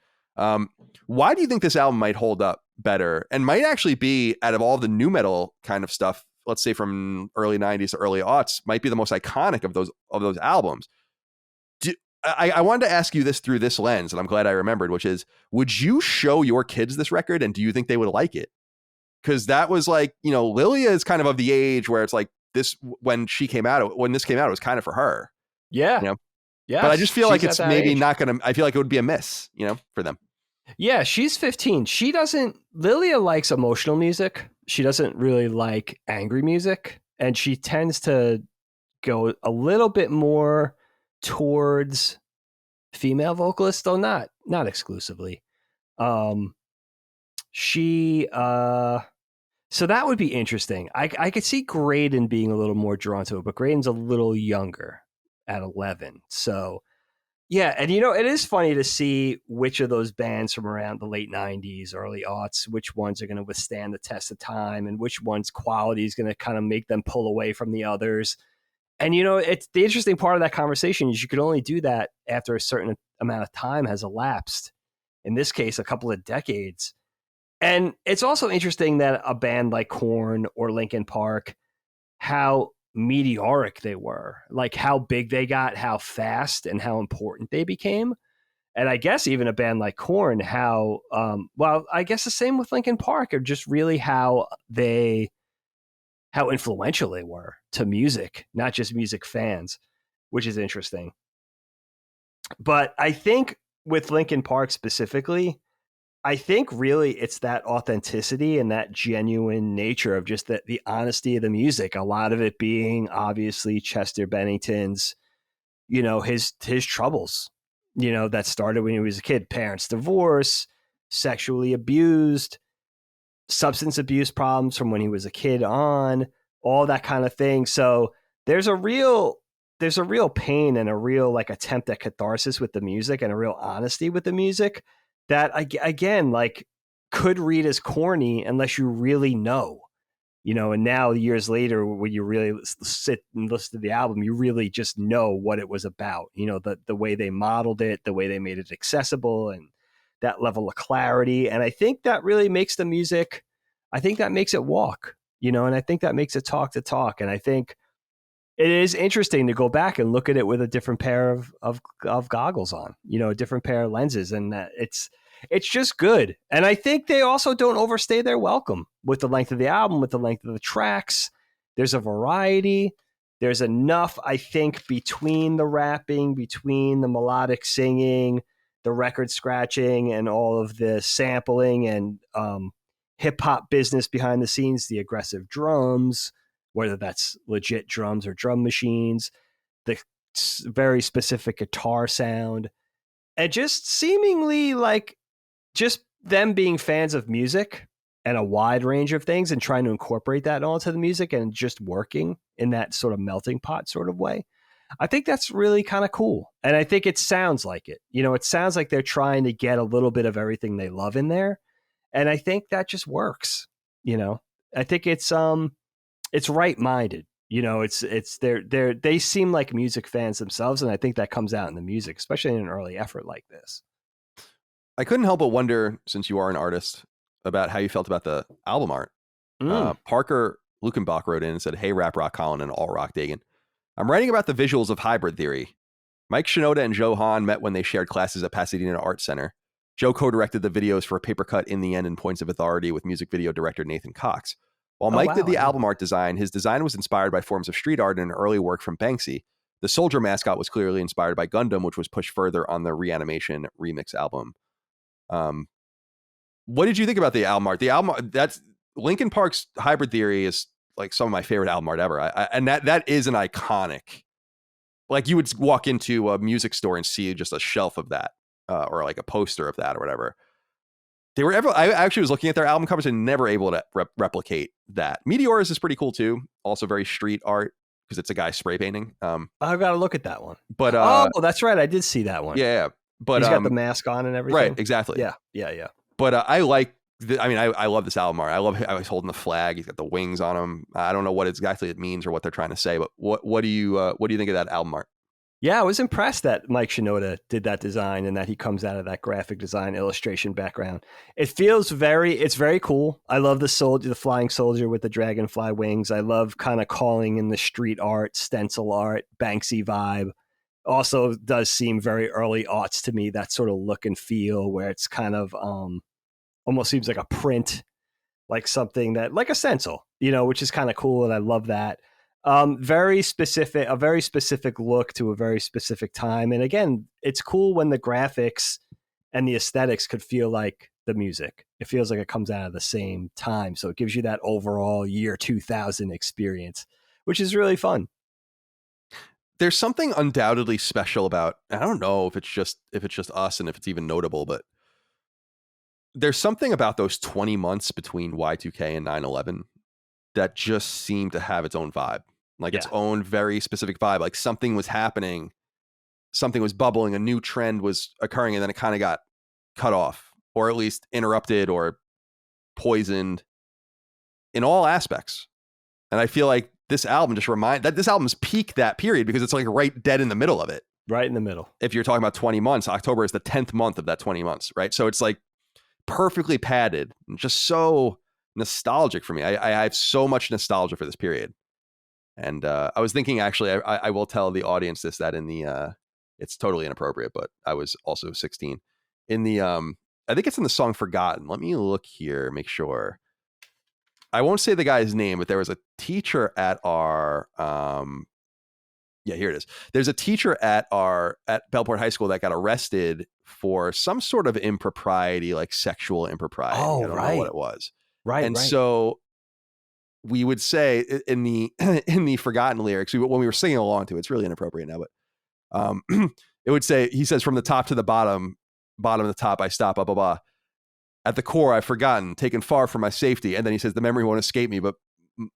Speaker 1: Why do you think this album might hold up better and might actually be, out of all the new metal kind of stuff, let's say from early 90s to early aughts, might be the most iconic of those albums? I wanted to ask you this through this lens, and I'm glad I remembered, which is, would you show your kids this record, and do you think they would like it? Because that was like, Lilia is kind of the age where it's like this, when this came out, it was kind of for her.
Speaker 2: Yeah. Yeah.
Speaker 1: But I just feel like it's maybe not going to, I feel like it would be a miss, for them.
Speaker 2: Yeah, she's 15. Lilia likes emotional music. She doesn't really like angry music. And she tends to go a little bit more towards female vocalists, though not exclusively. So that would be interesting. I could see Graydon being a little more drawn to it, but Graydon's a little younger at 11. So yeah, and it is funny to see which of those bands from around the late 90s, early aughts, which ones are going to withstand the test of time, and which ones' quality is going to kind of make them pull away from the others. And, it's the interesting part of that conversation is you could only do that after a certain amount of time has elapsed. In this case, a couple of decades. And it's also interesting that a band like Korn or Linkin Park, how meteoric they were, like how big they got, how fast and how important they became. And I guess even a band like Korn, how I guess the same with Linkin Park, or just really how influential they were to music, not just music fans, which is interesting. But I think with Linkin Park specifically, I think really it's that authenticity and that genuine nature of just the honesty of the music. A lot of it being obviously Chester Bennington's, his troubles, that started when he was a kid, parents' divorce, sexually abused, substance abuse problems from when he was a kid on, all that kind of thing. So there's a real pain and a real like attempt at catharsis with the music and a real honesty with the music that again, like, could read as corny unless you really know, and now years later, when you really sit and listen to the album, you really just know what it was about, the way they modeled it, the way they made it accessible, and that level of clarity. And I think that really makes the music, I think that makes it walk, and I think that makes it talk the talk. And I think it is interesting to go back and look at it with a different pair of goggles on, a different pair of lenses. And it's just good. And I think they also don't overstay their welcome with the length of the album, with the length of the tracks. There's a variety. There's enough, I think, between the rapping, between the melodic singing, the record scratching, and all of the sampling and hip hop business behind the scenes, the aggressive drums, whether that's legit drums or drum machines. the very specific guitar sound, and just seemingly like just them being fans of music and a wide range of things and trying to incorporate that onto the music and just working in that sort of melting pot sort of way. I think that's really kind of cool. And I think it sounds like it. It sounds like they're trying to get a little bit of everything they love in there. And I think that just works. I think it's right-minded. They seem like music fans themselves, and I think that comes out in the music, especially in an early effort like this.
Speaker 1: I couldn't help but wonder, since you are an artist, about how you felt about the album art. Parker Lukenbach wrote in and said, "Hey, Rap Rock Colin and All Rock Dagan. I'm writing about the visuals of Hybrid Theory. Mike Shinoda and Joe Hahn met when they shared classes at Pasadena Art Center. Joe co-directed the videos for Paper Cut in the End and Points of Authority with music video director Nathan Cox. While Mike did the album art design, his design was inspired by forms of street art and early work from Banksy. The soldier mascot was clearly inspired by Gundam, which was pushed further on the Reanimation remix album." What did you think about the album art? The album that's Linkin Park's Hybrid Theory is like some of my favorite album art ever. And that is an iconic, like you would walk into a music store and see just a shelf of that, or like a poster of that or whatever. I actually was looking at their album covers and never able to replicate that. Meteors is pretty cool too. Also very street art because it's a guy spray painting.
Speaker 2: I've got to look at that one.
Speaker 1: But
Speaker 2: that's right. I did see that one.
Speaker 1: Yeah. But
Speaker 2: he's got the mask on and everything.
Speaker 1: Right. Exactly.
Speaker 2: Yeah.
Speaker 1: But I like. I love this album art. I love how he's holding the flag. He's got the wings on him. I don't know what exactly it means or what they're trying to say. But what do you think of that album art?
Speaker 2: Yeah, I was impressed that Mike Shinoda did that design and that he comes out of that graphic design illustration background. It feels it's very cool. I love the flying soldier with the dragonfly wings. I love kind of calling in the street art, stencil art, Banksy vibe. Also does seem very early aughts to me, that sort of look and feel where it's kind of almost seems like a print, like something that like a stencil, which is kind of cool. And I love that. A very specific look to a very specific time. And again, it's cool when the graphics and the aesthetics could feel like the music. It feels like it comes out of the same time. So it gives you that overall year 2000 experience, which is really fun.
Speaker 1: There's something undoubtedly special about, I don't know if it's just us and if it's even notable, but there's something about those 20 months between Y2K and 9/11 that just seemed to have its own vibe, like its own very specific vibe. Like something was happening, something was bubbling, a new trend was occurring, and then it kind of got cut off, or at least interrupted or poisoned in all aspects. And I feel like this album just this album's peak that period because it's like right dead in the middle of it.
Speaker 2: Right in the middle.
Speaker 1: If you're talking about 20 months, October is the 10th month of that 20 months, right? So it's like perfectly padded and just so nostalgic for me. I have so much nostalgia for this period. And I was thinking, actually, I will tell the audience this, that in the, it's totally inappropriate, but I was also 16. In the, I think it's in the song Forgotten. Let me look here, make sure. I won't say the guy's name, but there was a teacher at our, here it is. There's a teacher at Bellport High School that got arrested for some sort of impropriety, like sexual impropriety. I don't know what it was.
Speaker 2: Right.
Speaker 1: And so we would say in the Forgotten lyrics, when we were singing along to it, it's really inappropriate now, but it would say, he says, from the top to the bottom of the top, I stop, blah, blah, blah. At the core, I've forgotten, taken far from my safety. And then he says, the memory won't escape me. But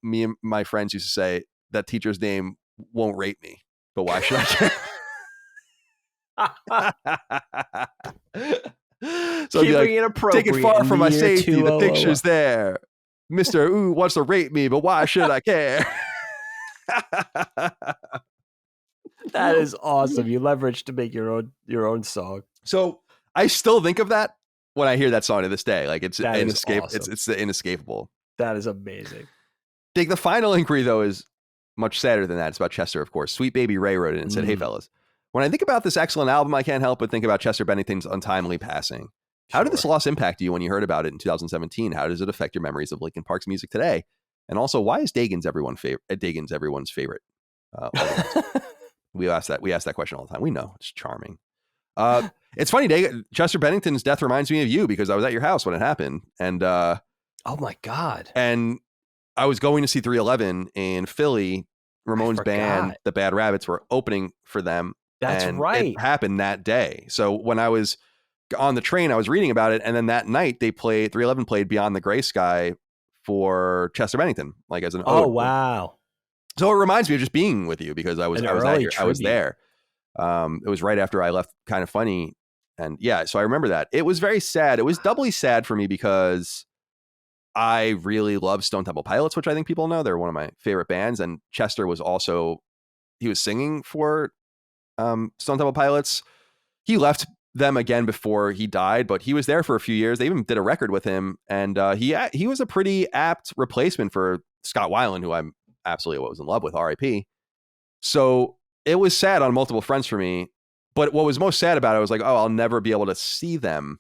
Speaker 1: me and my friends used to say that teacher's name won't rape me. But why should I care? So
Speaker 2: keeping it appropriate.
Speaker 1: Take it far from my safety. The picture's
Speaker 2: 2000.
Speaker 1: there. Mr. Ooh wants to rape me, but why should I care?
Speaker 2: That is awesome. You leveraged to make your own song.
Speaker 1: So I still think of that when I hear that song to this day. Like it's inescapable.
Speaker 2: Awesome.
Speaker 1: It's the inescapable.
Speaker 2: That is amazing.
Speaker 1: Dig, the final inquiry though is much sadder than that. It's about Chester, of course. Sweet Baby Ray wrote it and said, "Hey fellas, when I think about this excellent album, I can't help but think about Chester Bennington's untimely passing. How did this loss impact you when you heard about it in 2017? How does it affect your memories of Linkin Park's music today? And also, why is Dagan's everyone's favorite? We ask that question all the time. We know it's charming. It's funny, Chester Bennington's death reminds me of you because I was at your house when it happened, and
Speaker 2: oh my god!
Speaker 1: And I was going to see 311 in Philly Ramones band,
Speaker 2: forgot.
Speaker 1: the Bad Rabbits, were opening for them.
Speaker 2: That's
Speaker 1: And
Speaker 2: right.
Speaker 1: it happened that day. So when I was on the train, I was reading about it. And then that night they played, 311 played Beyond the Gray Sky for Chester Bennington, like as an
Speaker 2: Oh,
Speaker 1: ode.
Speaker 2: wow.
Speaker 1: So it reminds me of just being with you because I was
Speaker 2: An
Speaker 1: I
Speaker 2: early
Speaker 1: was
Speaker 2: tribute.
Speaker 1: there. It was right after I left Kind of Funny. And yeah, so I remember that. It was very sad. It was doubly sad for me because I really love Stone Temple Pilots, which I think people know. They're one of my favorite bands. And Chester was also, he was singing for Stone Temple Pilots. He left them again before he died, but he was there for a few years. They even did a record with him. And he was a pretty apt replacement for Scott Weiland, who I'm absolutely was in love with, R.I.P. So it was sad on multiple fronts for me. But what was most sad about it was like, oh, I'll never be able to see them.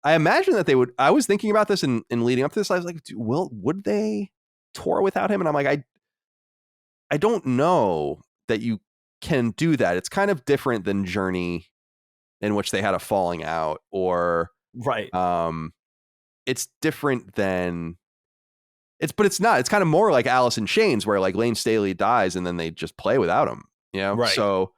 Speaker 1: I imagine that they would. I was thinking about this in leading up to this. I was like, would they tour without him? And I'm like, I don't know that you can do that. It's kind of different than Journey, in which they had a falling out, or
Speaker 2: Right.
Speaker 1: it's different than but it's not. It's kind of more like Alice in Chains, where like Lane Staley dies and then they just play without him. You know,
Speaker 2: Right.
Speaker 1: So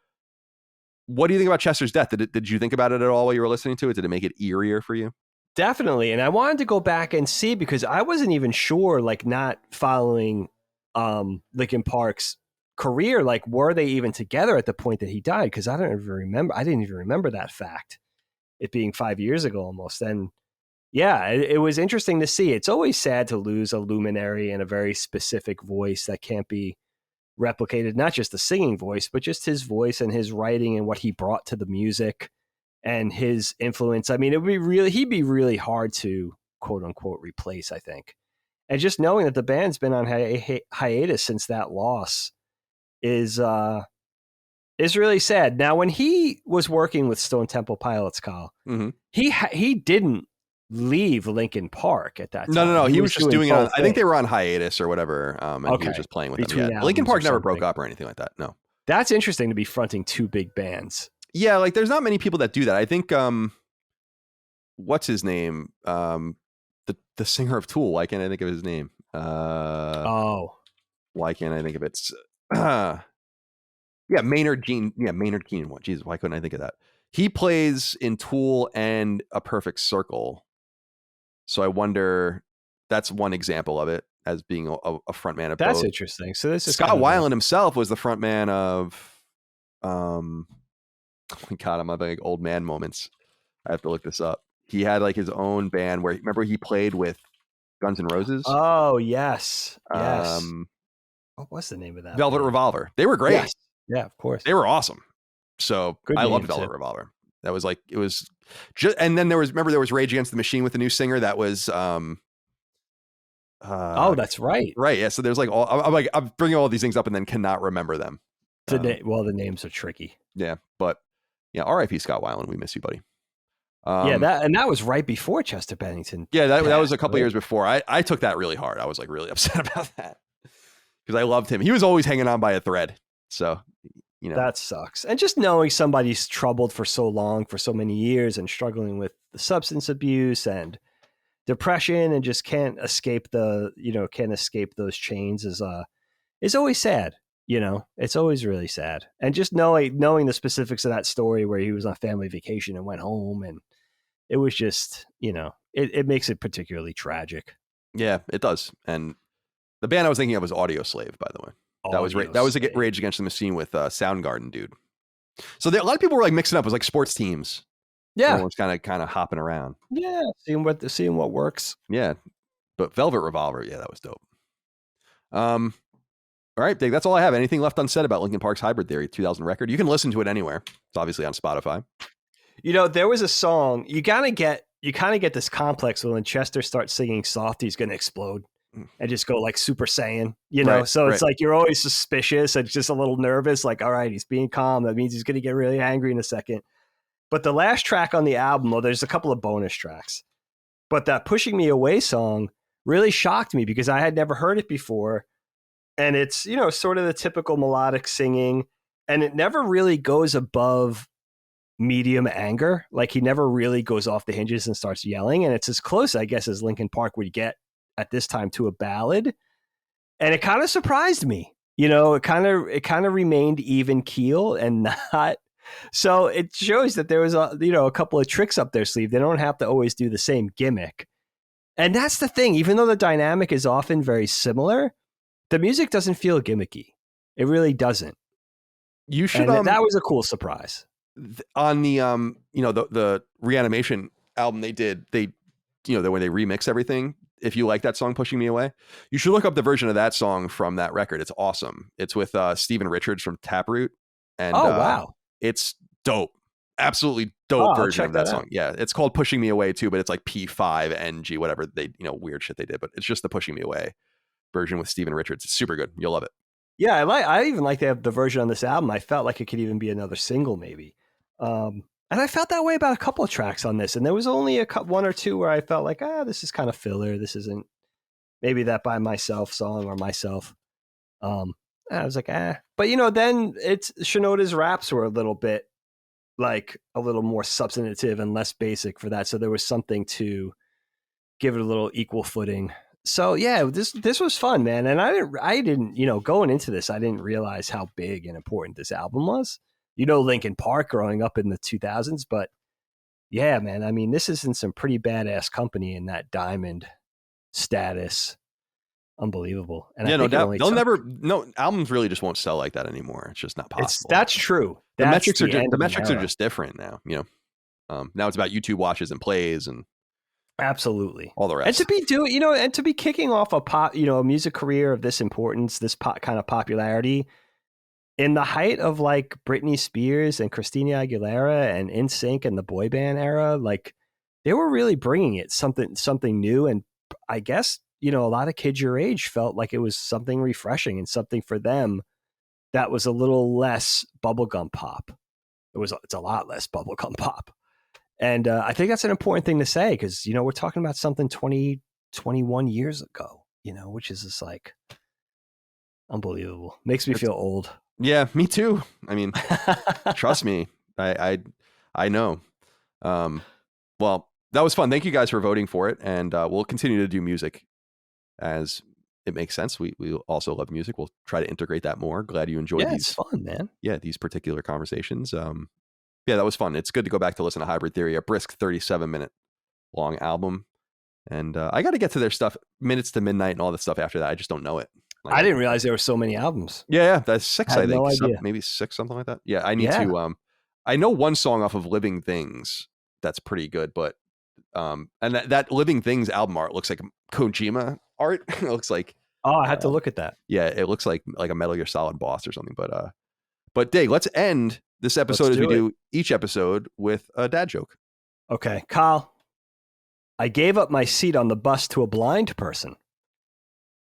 Speaker 1: what do you think about Chester's death? Did you think about it at all while you were listening to it? Did it make it eerier for you?
Speaker 2: Definitely. And I wanted to go back and see because I wasn't even sure, like not following Linkin Park's career, like were they even together at the point that he died? Because I didn't even remember that fact, it being 5 years ago almost. And yeah, it was interesting to see. It's always sad to lose a luminary and a very specific voice that can't be replicated, not just the singing voice, but just his voice and his writing and what he brought to the music and his influence. I mean, he'd be really hard to quote unquote replace, I think. And just knowing that the band's been on hiatus since that loss is really sad. Now, when he was working with Stone Temple Pilots, Kyle,
Speaker 1: Mm-hmm.
Speaker 2: he didn't leave Linkin Park at that time.
Speaker 1: No. He was just doing it on, I think they
Speaker 2: were
Speaker 1: were on hiatus or whatever. And he was just playing with them. Yeah. Linkin Park never broke up or anything like that. No.
Speaker 2: That's interesting to be fronting two big bands.
Speaker 1: Yeah, like there's not many people that do that. I think what's his name? The singer of Tool. Why can't I think of his name? Why can't I think of it? Yeah, Maynard Keenan. Yeah, Maynard Keenan. What? Jesus, why couldn't I think of that? He plays in Tool and A Perfect Circle. So I wonder, that's one example of it as being a front man of both.
Speaker 2: That's interesting. So this is
Speaker 1: Scott Weiland himself was the front man of oh my God, I'm having like old man moments. I have to look this up. He had like his own band where, remember, he played with Guns N' Roses.
Speaker 2: Oh yes. What was the name of that?
Speaker 1: Velvet Revolver. They were great.
Speaker 2: Yes. Yeah, of course.
Speaker 1: They were awesome. So
Speaker 2: Good
Speaker 1: I loved
Speaker 2: name,
Speaker 1: Velvet
Speaker 2: too.
Speaker 1: Revolver. That was like, it was just, and then there was Rage Against the Machine with the new singer that was
Speaker 2: that's right.
Speaker 1: Right. Yeah. So there's like I'm bringing all these things up and then cannot remember them.
Speaker 2: The names are tricky.
Speaker 1: Yeah. But yeah, R.I.P. Scott Weiland. We miss you, buddy.
Speaker 2: That was right before Chester Bennington.
Speaker 1: Yeah, that was a couple years before. I took that really hard. I was like really upset about that because I loved him. He was always hanging on by a thread. So, you know,
Speaker 2: that sucks. And just knowing somebody's troubled for so long, for so many years, and struggling with the substance abuse and depression, and just can't escape those chains is always sad. You know, it's always really sad. And just knowing the specifics of that story, where he was on family vacation and went home, and it was just, it makes it particularly tragic.
Speaker 1: Yeah, it does. And the band I was thinking of was Audio Slave, by the way. That was a Rage Against the Machine with Soundgarden, dude. So a lot of people were like mixing up. It was like sports teams.
Speaker 2: Yeah,
Speaker 1: everyone's kind of hopping around.
Speaker 2: Yeah, seeing what works.
Speaker 1: Yeah, but Velvet Revolver, yeah, that was dope. All right, Dig, that's all I have. Anything left unsaid about Linkin Park's Hybrid Theory 2000 record? You can listen to it anywhere. It's obviously on Spotify.
Speaker 2: There was a song you kind of get this complex when Chester starts singing "Soft," he's going to explode and just go like Super Saiyan, So it's like you're always suspicious and just a little nervous. Like, all right, he's being calm. That means he's going to get really angry in a second. But the last track on the album, there's a couple of bonus tracks, but that "Pushing Me Away" song really shocked me because I had never heard it before. And it's, sort of the typical melodic singing, and it never really goes above medium anger. Like he never really goes off the hinges and starts yelling. And it's as close, I guess, as Linkin Park would get at this time to a ballad. And it kind of surprised me. it kind of remained even keel and not. So it shows that there was a couple of tricks up their sleeve. They don't have to always do the same gimmick. And that's the thing. Even though the dynamic is often very similar, the music doesn't feel gimmicky. It really doesn't.
Speaker 1: You should.
Speaker 2: That was a cool surprise.
Speaker 1: On the the Reanimation album they did, when they remix everything. If you like that song, Pushing Me Away, you should look up the version of that song from that record. It's awesome. It's with Stephen Richards from Taproot. And
Speaker 2: wow.
Speaker 1: It's dope. Absolutely dope version of that song. Yeah. It's called Pushing Me Away too, but it's like P5NG, whatever they, weird shit they did, but it's just the Pushing Me Away version with Stephen Richards. It's super good. You'll love it.
Speaker 2: Yeah. I even like the version on this album. I felt like it could even be another single maybe. And I felt that way about a couple of tracks on this. And there was only one or two where I felt like, this is kind of filler. This isn't maybe that By Myself song or Myself. I was like, But, then Shinoda's raps were a little bit like a little more substantive and less basic for that. So there was something to give it a little equal footing. So, yeah, this was fun, man. And I didn't, going into this, I didn't realize how big and important this album was. Linkin Park growing up in the 2000s. But, yeah, man, I mean, this is in some pretty badass company in that diamond status. Unbelievable. And
Speaker 1: yeah, no doubt. Albums really just won't sell like that anymore. It's just not possible.
Speaker 2: That's true.
Speaker 1: The metrics are just different now. Now it's about YouTube watches and plays and
Speaker 2: absolutely
Speaker 1: all the rest.
Speaker 2: And to be kicking off a music career of this importance, this kind of popularity in the height of like Britney Spears and Christina Aguilera and NSYNC and the boy band era, like they were really bringing it something new. And I guess a lot of kids your age felt like it was something refreshing and something for them that was a little less bubblegum pop. It's a lot less bubblegum pop. And I think that's an important thing to say because, we're talking about something 20, 21 years ago, which is just like unbelievable. Makes me feel old.
Speaker 1: Yeah, me too. I mean, trust me, I know. Well, that was fun. Thank you guys for voting for it. And we'll continue to do music as it makes sense. We also love music. We'll try to integrate that more. Glad you enjoyed these.
Speaker 2: It's fun, man.
Speaker 1: Yeah, these particular conversations. Yeah, that was fun. It's good to go back to listen to Hybrid Theory, a brisk 37-minute long album. And I got to get to their stuff, Minutes to Midnight and all that stuff after that. I just don't know it.
Speaker 2: I didn't realize there were so many albums.
Speaker 1: Yeah, that's 6, I think.
Speaker 2: No idea.
Speaker 1: Maybe 6, something like that. Yeah, I need to. I know one song off of Living Things that's pretty good, but and that Living Things album art looks like Kojima art. It looks like.
Speaker 2: Oh, I had to look at that.
Speaker 1: Yeah, it looks like a Metal Gear Solid boss or something. But Dave, let's end this episode as we do each episode with a dad joke.
Speaker 2: Okay, Kyle. I gave up my seat on the bus to a blind person.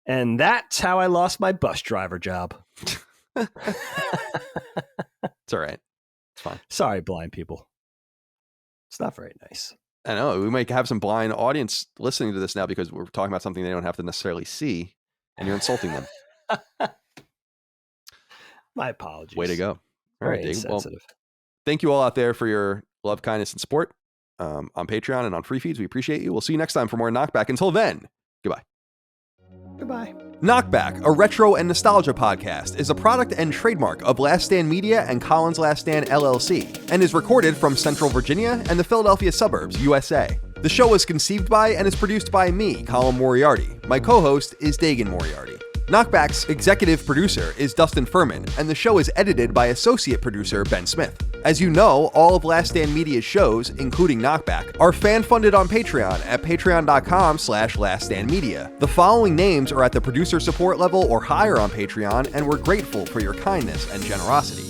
Speaker 2: And that's how I lost my bus driver job.
Speaker 1: It's all right. It's fine.
Speaker 2: Sorry, blind people. It's not very nice.
Speaker 1: I know. We might have some blind audience listening to this now because we're talking about something they don't have to necessarily see, and you're insulting them.
Speaker 2: My apologies.
Speaker 1: Way to go. All right, Dave. Well, thank you all out there for your love, kindness, and support on Patreon and on free feeds. We appreciate you. We'll see you next time for more KnockBack. Until then, goodbye.
Speaker 2: Goodbye.
Speaker 1: KnockBack, a retro and nostalgia podcast, is a product and trademark of Last Stand Media and Collins Last Stand LLC, and is recorded from Central Virginia and the Philadelphia suburbs, USA. The show was conceived by and is produced by me, Colin Moriarty. My co-host is Dagan Moriarty. KnockBack's executive producer is Dustin Furman, and the show is edited by associate producer Ben Smith. As you know, all of Last Stand Media's shows, including KnockBack, are fan-funded on Patreon at patreon.com/laststandmedia. The following names are at the producer support level or higher on Patreon, and we're grateful for your kindness and generosity.